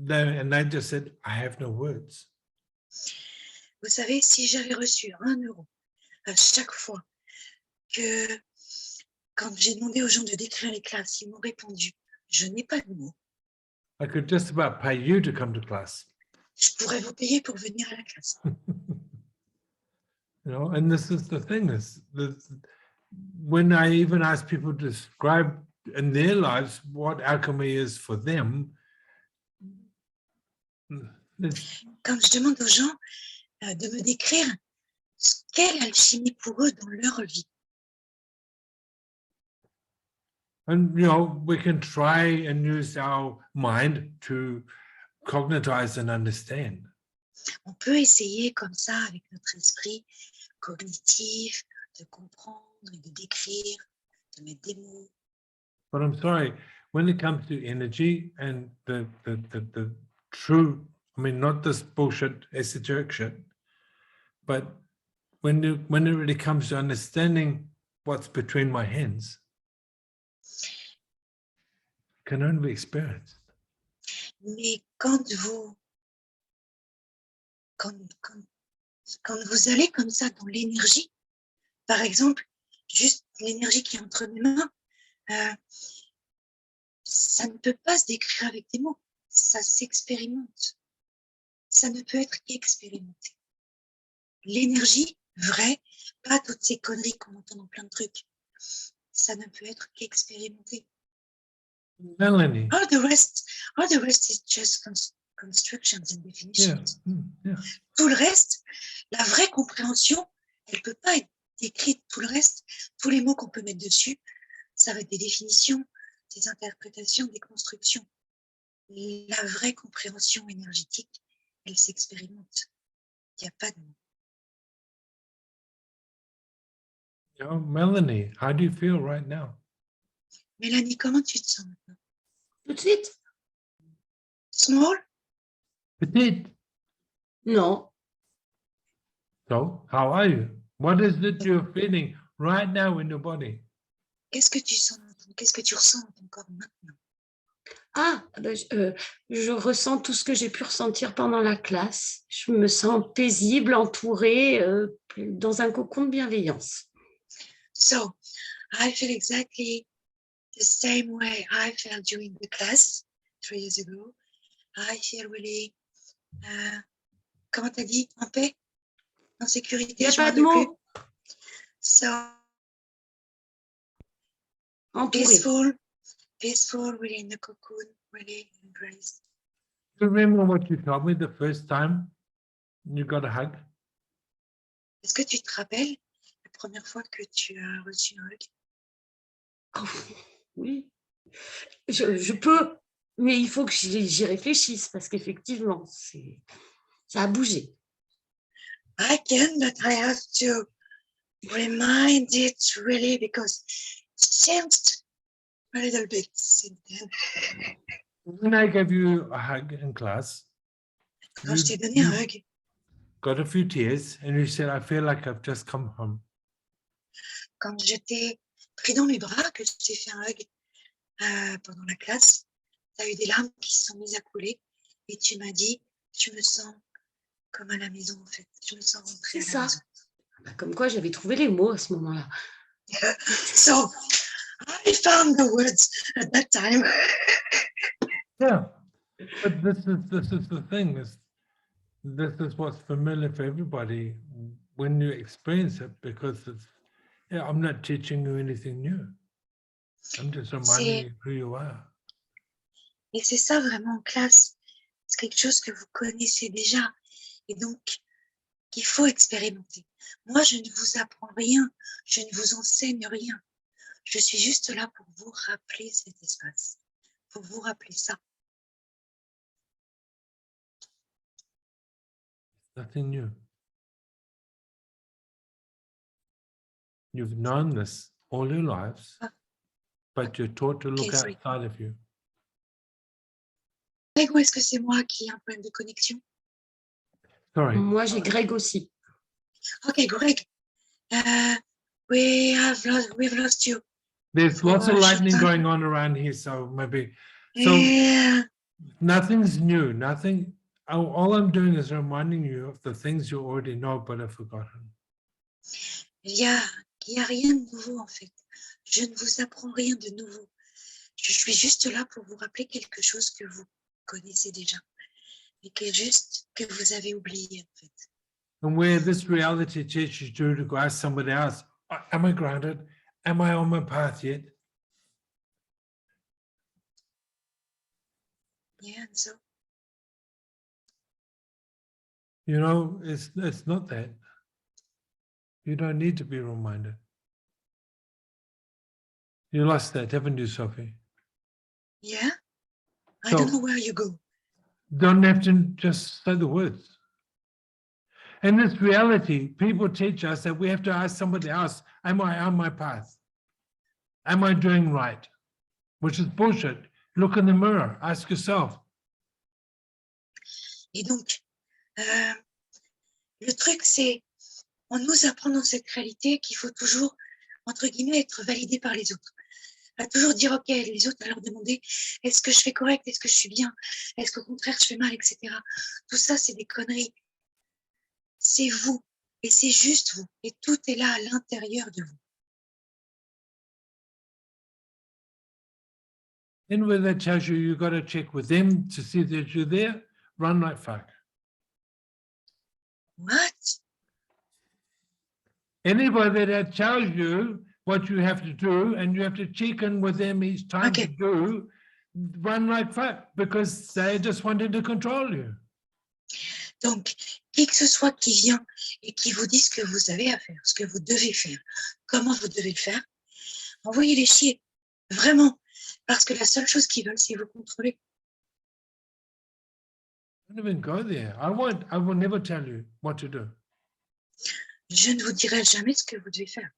S2: and they just said, I have no words.
S1: Vous savez, si j'avais reçu 1 euro à chaque fois que, quand j'ai demandé aux gens de décrire les classes, ils m'ont répondu, je n'ai pas de mots.
S2: I could just about pay you to come to class.
S1: Je pourrais vous payer pour venir à la classe.
S2: You know, and this is the thing is when I even ask people to describe in their lives what alchemy is for them, it's,
S1: Quand je demande aux gens de me décrire quelle alchimie pour eux dans leur vie.
S2: and you know, we can try and use our mind to cognitize and understand.
S1: On peut essayer comme ça avec notre esprit cognitif de comprendre et de décrire, de mettre des mots.
S2: But I'm sorry, when it comes to energy and the true, I mean, not this bullshit esoteric shit, but when it really comes to understanding what's between my hands, can only be experienced.
S1: Mais quand vous allez comme ça dans l'énergie, par exemple, juste l'énergie qui est entre mes mains, ça ne peut pas se décrire avec des mots, ça s'expérimente. Ça ne peut être qu'expérimenté. L'énergie vraie, pas toutes ces conneries qu'on entend dans plein de trucs, ça ne peut être qu'expérimenté.
S2: Melanie.
S1: All the rest is just constructions and definitions.
S2: Yeah.
S1: Tout le reste, la vraie compréhension, elle ne peut pas être décrite. Tout le reste, tous les mots qu'on peut mettre dessus, ça va être des définitions, des interprétations, des constructions. La vraie compréhension énergétique, elle s'expérimente. Il n'y a pas de mots.
S2: You know, Melanie, how do you feel right now?
S1: Mélanie, comment tu te sens maintenant?
S3: Tout de suite?
S1: Small?
S2: Petite.
S3: Non.
S2: So, how are you? What is it you're feeling right now in your body?
S1: Qu'est-ce que tu sens? Qu'est-ce que tu ressens dans ton corps maintenant?
S3: Ah, ben, je ressens tout ce que j'ai pu ressentir pendant la classe. Je me sens paisible, entourée, dans un cocon de bienveillance.
S1: So, I feel exactly the same way I felt during the class 3 years ago. I feel really, comment t'as dit, en paix, en sécurité.
S3: Il n'y a
S1: je
S3: pas
S1: m'en
S3: de
S1: rappelle
S3: mots.
S1: plus. So,
S3: Entourée.
S1: peaceful, really in the cocoon, really embraced.
S2: Do you remember what you told me the first time you got a hug?
S1: Est-ce que tu te rappelles la première fois que tu as reçu un hug?
S3: Oh, oui. Je peux, mais il faut que j'y réfléchisse parce qu'effectivement, ça a bougé.
S1: I can, but I have to remind it really because it changed a little bit since then.
S2: When I gave you a hug in class,
S1: Quand je t'ai donné un hug,
S2: got a few tears and you said, I feel like I've just come home.
S1: quand je t'ai pris dans mes bras, que je t'ai fait un hug pendant la classe, tu as eu des larmes qui se sont mises à couler et tu m'as dit, je me sens comme à la maison en fait, je me sens rentrée à la maison.
S3: Comme quoi, j'avais trouvé les mots à ce moment-là.
S1: So, I found the words at that time.
S2: Yeah, but this is the thing. This is what's familiar for everybody when you experience it, because it's. Yeah, I'm not teaching you anything new. I'm just reminding you who you are.
S1: Et c'est ça vraiment en classe. C'est quelque chose que vous connaissez déjà. Et donc, qu'il faut expérimenter. Moi, je ne vous apprends rien. Je ne vous enseigne rien. Je suis juste là pour vous rappeler cet espace. Pour vous rappeler ça.
S2: Nothing new. You've known this all your lives, but you're taught to look
S1: sorry.
S2: outside of you.
S1: Greg, ou est-ce que c'est moi qui ai un problème de connexion?
S2: Sorry.
S3: Moi, j'ai Greg aussi.
S1: Ok, Greg. We've lost you.
S2: There's lots of
S1: Oh,
S2: lightning
S1: shit.
S2: going on around here, so maybe. So
S1: Yeah.
S2: nothing's new. Nothing. all I'm doing is reminding you of the things you already know but have forgotten.
S1: Il y a rien de nouveau en fait. Je ne vous apprends rien de nouveau. Je suis juste là pour vous rappeler quelque chose que vous connaissez déjà, mais que vous avez oublié en fait.
S2: And where this reality teaches you to go ask somebody else, am I grounded? Am I on my path yet?
S1: Yeah, and so
S2: You know, it's not that. You don't need to be reminded. You lost that, haven't you, Sophie?
S1: yeah, I
S2: So-
S1: don't know where you go.
S2: Don't have to just say the words. In this reality, people teach us that we have to ask somebody else, am I on my path? Am I doing right? Which is bullshit. Look in the mirror, ask yourself.
S1: Et donc, le truc, c'est, on nous apprend dans cette réalité qu'il faut toujours, entre guillemets, être validé par les autres. À toujours dire, OK, les autres, à leur demander, est-ce que je fais correct, est-ce que je suis bien, est-ce qu'au contraire, je fais mal, etc. Tout ça, c'est des conneries. C'est vous, et c'est juste vous, et tout est là à l'intérieur de vous.
S2: And where that tells you, you got to check with them to see that you're there, run like fuck.
S1: What?
S2: Anybody that tells you what you have to do and you have to check in with them each time
S1: Okay.
S2: to do, run like fuck because they just wanted to control you.
S1: Donc, qui que ce soit qui vient et qui vous dit ce que vous avez à faire, ce que vous devez faire, comment vous devez le faire, envoyez-les chier, vraiment, parce que la seule chose qu'ils veulent, c'est vous contrôler.
S2: Don't even go there. I will never tell you what to do.
S1: Je ne vous dirai jamais ce que vous devez faire.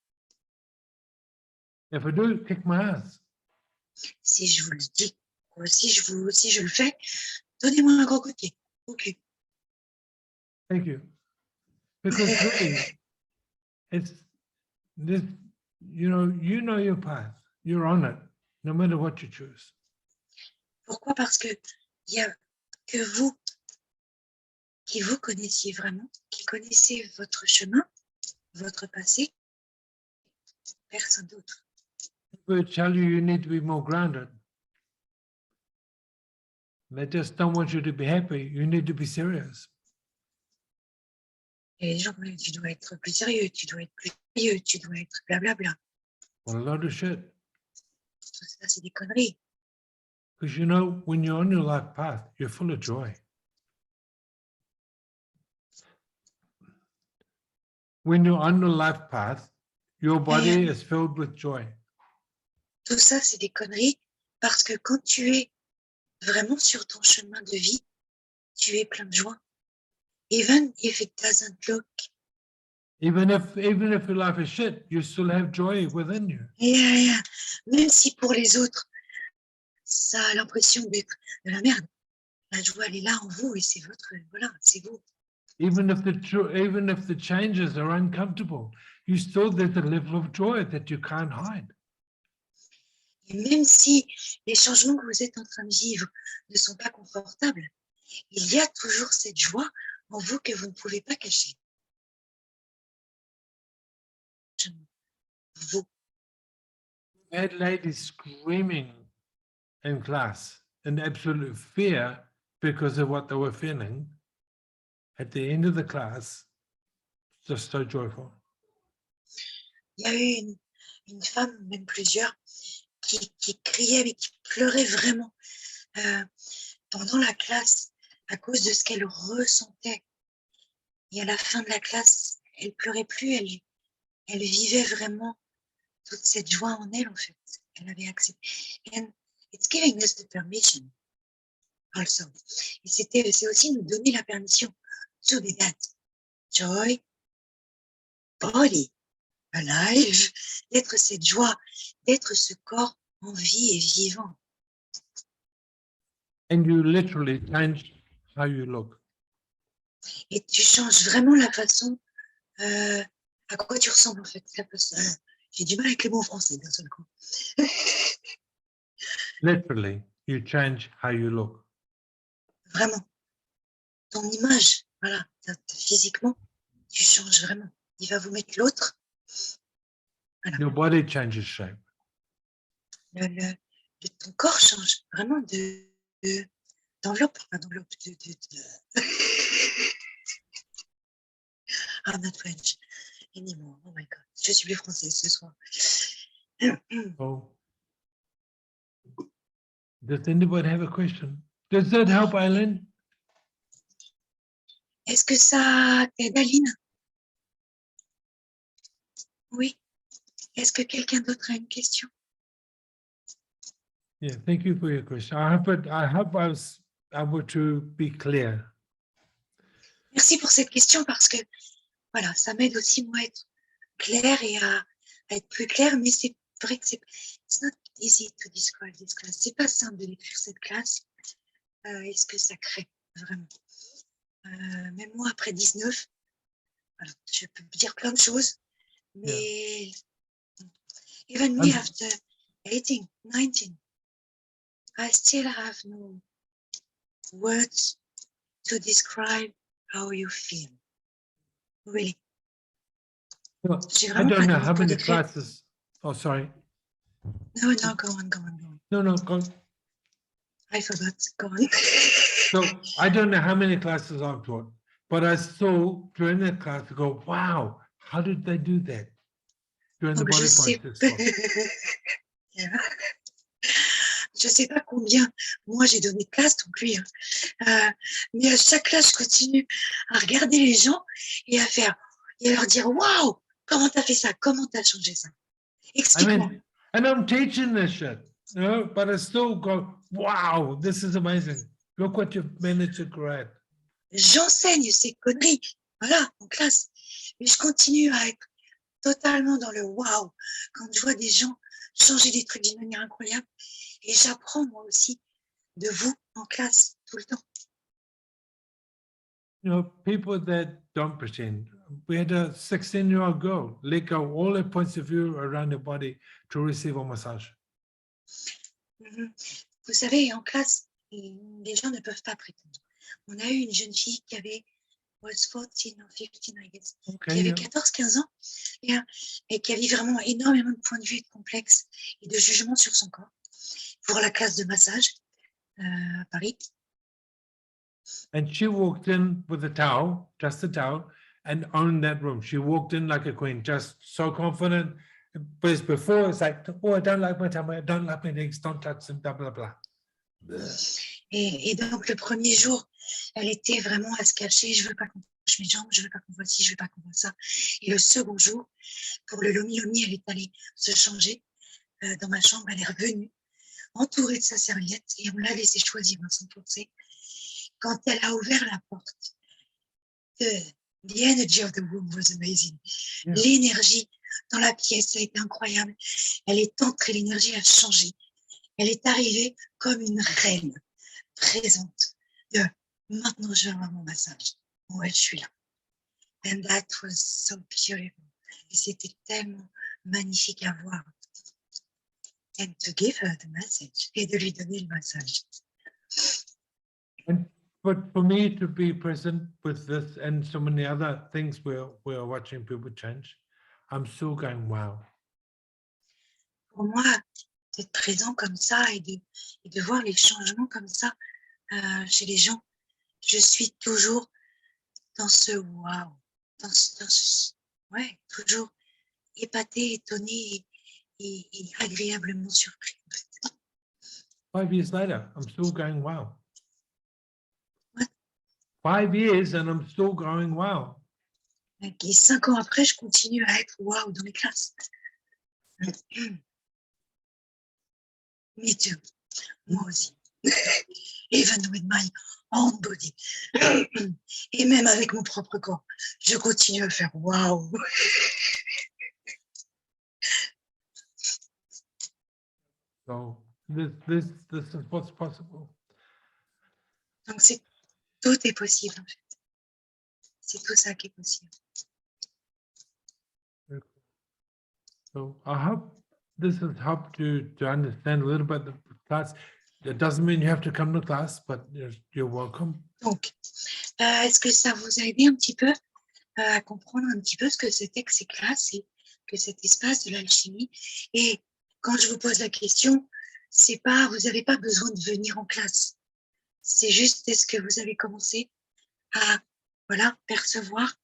S2: If I do, kick my ass.
S1: Si je vous le dis, ou si je le fais, donnez-moi un gros coup de pied. Ok.
S2: Thank you. Because really, it's this, you know your path. You're on it, no matter what you choose.
S1: Pourquoi? Parce que il y a que vous qui vous connaissiez vraiment, qui connaissez votre chemin, votre passé, personne d'autre.
S2: People tell you need to be more grounded. They just don't want you to be happy. You need to be serious.
S1: Et les gens, tu dois être plus sérieux, tu dois être plus sérieux, tu dois être blablabla.
S2: Well, a lot of shit.
S1: Tout ça, c'est des conneries.
S2: Because you know, when you're on your life path, you're full of joy. When you're on your life path, your body is filled with joy.
S1: Tout ça, c'est des conneries parce que quand tu es vraiment sur ton chemin de vie, tu es plein de joie. Even if it doesn't look,
S2: Even if your life is shit, you still have joy within you.
S1: yeah, même si pour les autres, ça a l'impression d'être de la merde, la joie, elle est là en vous et c'est votre, voilà, c'est vous.
S2: Even if the changes are uncomfortable, there's a level of joy that you can't hide.
S1: Et même si les changements que vous êtes en train de vivre ne sont pas confortables, il y a toujours cette joie en vous que vous ne pouvez pas cacher. Vous.
S2: I had ladies screaming in class in absolute fear because of what they were feeling. At the end of the class, just so joyful.
S1: Il y a eu une femme, même plusieurs, qui criait, mais qui pleurait vraiment pendant la classe à cause de ce qu'elle ressentait. Et à la fin de la classe, elle pleurait plus, elle vivait vraiment toute cette joie en elle, en fait. Elle avait accepté. And it's giving us the permission also. Et c'est aussi nous donner la permission to be that joy, body, alive, d'être cette joie, d'être ce corps en vie et vivant.
S2: And you literally change how you look.
S1: Et tu changes vraiment la façon à quoi tu ressembles en fait. J'ai du mal avec les mots français d'un seul coup.
S2: Literally, you change how you look.
S1: Vraiment. ton image, voilà, physiquement, tu changes vraiment. Il va vous mettre l'autre. Voilà.
S2: Your body changes shape.
S1: Ton corps change vraiment d'enveloppe, enfin d'enveloppe, I'm not French anymore. Oh my God, je suis plus française ce soir.
S2: Oh. Does anybody have a question? Does that help, Eileen?
S1: Est-ce que ça t'aide, Aline? Oui. Est-ce que quelqu'un d'autre a une question?
S2: Yeah, thank you for your question. I hope I was able to be clear.
S1: Merci pour cette question parce que voilà, ça m'aide aussi moi à être claire et à être plus claire, mais c'est vrai que it's not easy to describe this class. C'est pas simple de décrire cette classe. Est-ce que ça crée vraiment? Même moi après 19, voilà, je peux dire plein de choses, mais even me after 18, 19, I still have no words to describe how you feel. Really.
S2: Well,
S1: J'ai
S2: I
S1: vraiment
S2: don't
S1: pas
S2: know
S1: de mots
S2: how
S1: pour
S2: many
S1: décrire.
S2: classes. Oh, sorry.
S1: No, go on.
S2: No, go.
S1: I forgot. Go on.
S2: So I don't know how many classes I've taught, but I saw during that class to go, wow, how did they do that? During the
S1: Donc,
S2: body practice course.
S1: Yeah. Je sais pas combien moi j'ai donné de classe non plus, mais à chaque classe je continue à regarder les gens et à leur dire waouh, comment t'as fait ça, comment t'as changé ça,
S2: I
S1: explique-moi.
S2: mean, and I'm teaching this shit, you know, but I still go, wow, this is amazing. Look what you've managed to create.
S1: J'enseigne ces conneries, voilà, en classe, mais je continue à être totalement dans le waouh quand je vois des gens changer des trucs d'une manière incroyable et j'apprends moi aussi de vous en classe tout le temps.
S2: You know, people that don't pretend. We had a 16-year-old girl let go all her points of view around her body to receive a massage.
S1: Vous savez, en classe, les gens ne peuvent pas prétendre. On a eu une jeune fille qui avait was 14 or 15, I guess, qui avait 14-15 ans et qui avait vraiment énormément de points de vue et de complexes et de jugements sur son corps pour la classe de massage à Paris.
S2: And she walked in with a towel, just a towel, and owned that room. She walked in like a queen, just so confident. Whereas before, it's like, oh, I don't like my tummy, I don't like my legs, don't touch them, blah, blah, blah.
S1: Et donc, le premier jour, elle était vraiment à se cacher. Je veux pas qu'on touche mes jambes, je veux pas qu'on voit ci, je veux pas qu'on voit ça. Et le second jour, pour le lomi-lomi, elle est allée se changer dans ma chambre. Elle est revenue, entourée de sa serviette, et on l'a laissé choisir sans forcer. Quand elle a ouvert la porte, the energy of the room was amazing. Yeah. L'énergie dans la pièce a été incroyable. Elle est entrée, l'énergie a changé. Elle est arrivée comme une reine présente. Maintenant, je vais avoir mon massage. Ouais, je suis là. And that was so beautiful. Et c'était tellement magnifique à voir. And to give her the message. Et de lui donner le massage.
S2: But for me to be present with this and so many other things we're watching people change, I'm still going, wow.
S1: Pour moi, d'être présent comme ça et de voir les changements comme ça chez les gens, je suis toujours dans ce wow, ouais, toujours épatée, étonnée et agréablement surpris.
S2: 5 years later, I'm still going, wow.
S1: What?
S2: 5 years and I'm still going, wow.
S1: Et 5 ans après, je continue à être wow dans les classes. Me too. Moi aussi. Even with my own body. Et même avec mon propre corps, je continue à faire wow.
S2: So this is what's possible.
S1: Donc tout est possible en fait. C'est tout ça qui est possible.
S2: So I hope this has helped you to understand a little bit the class. It doesn't mean you have to come to class, but you're welcome.
S1: Donc, est-ce que ça vous a aidé un petit peu à comprendre un petit peu ce que c'était que ces classes et que cet espace de l'alchimie? Et quand je vous pose la question, c'est pas, vous n'avez pas besoin de venir en classe. C'est juste, est-ce que vous avez commencé à, voilà, percevoir,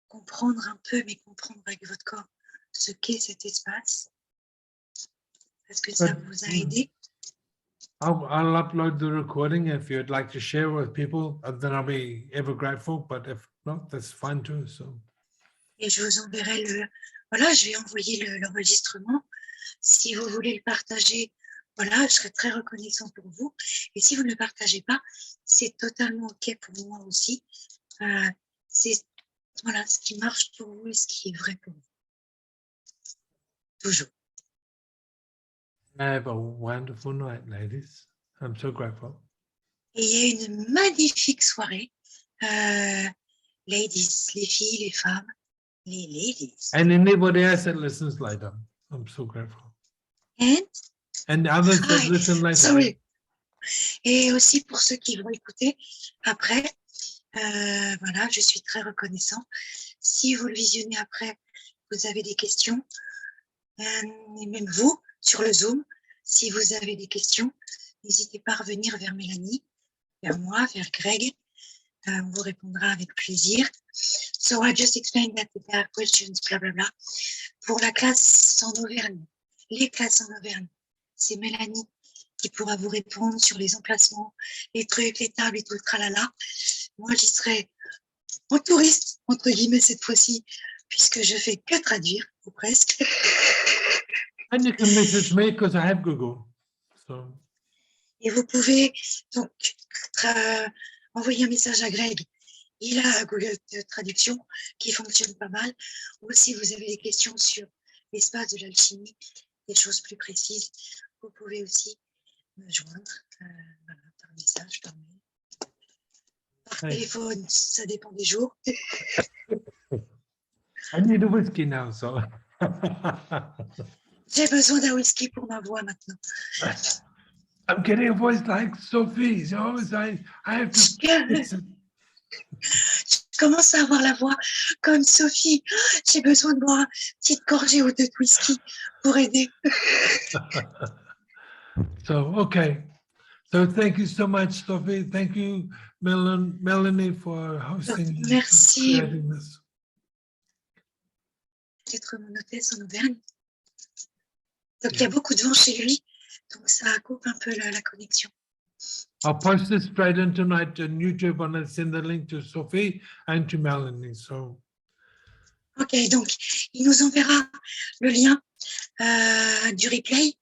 S1: comprendre un peu, mais comprendre avec votre corps ce qu'est cet espace? Est-ce que ça vous a aidé?
S2: I'll upload the recording if you'd like to share with people, and then I'll be ever grateful. But if not, that's fine too. So.
S1: Et je vous enverrai voilà, je vais envoyer l'enregistrement. Si vous voulez le partager, voilà, je serai très reconnaissant pour vous. Et si vous ne le partagez pas, c'est totalement OK pour moi aussi. C'est voilà, ce qui marche pour vous et ce qui est vrai pour vous. Toujours.
S2: Have a wonderful night, ladies. I'm so grateful.
S1: Et il y a une magnifique soirée. Ladies, les filles, les femmes, les ladies.
S2: And anybody else that listens later, I'm so grateful. And others that listen later.
S1: Sorry. Et aussi pour ceux qui vont écouter après, voilà, je suis très reconnaissant. Si vous le visionnez après, vous avez des questions, et même vous, sur le Zoom, si vous avez des questions, n'hésitez pas à revenir vers Melanie, vers moi, vers Greg. On vous répondra avec plaisir. So I just explained that there are questions, bla bla bla. Pour la classe en Auvergne, les classes en Auvergne, c'est Melanie qui pourra vous répondre sur les emplacements, les trucs, les tables et tout le tralala. Moi, j'y serai en touriste, entre guillemets, cette fois-ci, puisque je fais que traduire, ou presque.
S2: And you can message me because I have Google. So.
S1: Et vous pouvez donc envoyer un message à Greg. Il a Google Traduction qui fonctionne pas mal. Ou si vous avez des questions sur l'espace de l'alchimie, des choses plus précises, vous pouvez aussi me joindre voilà, par message, par mail. Par téléphone, ça dépend des jours.
S2: I need a whiskey now, so.
S1: J'ai besoin d'un whisky pour ma voix maintenant.
S2: I'm getting a voice like Sophie. So I have to fix it.
S1: Je commence à avoir la voix comme Sophie. J'ai besoin de boire une petite gorgée ou deux de whisky pour aider.
S2: So, okay. So thank you so much, Sophie. Thank you, Melanie, for hosting.
S1: Merci
S2: this.
S1: d'être mon hôtesse en Auvergne. Donc, il y a beaucoup de vent chez lui. Donc, ça coupe un peu la connexion.
S2: I'll post this straight in tonight on YouTube and I'll send the link to Sophie and to Melanie. So.
S1: Ok, donc, il nous enverra le lien du replay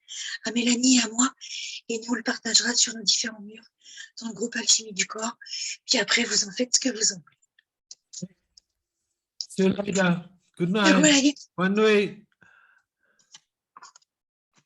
S1: à Mélanie et à moi et nous le partagera sur nos différents murs dans le groupe Alchimie du corps. Puis après, vous en faites ce que vous en voulez.
S2: See you later. Good night. Bonne nuit.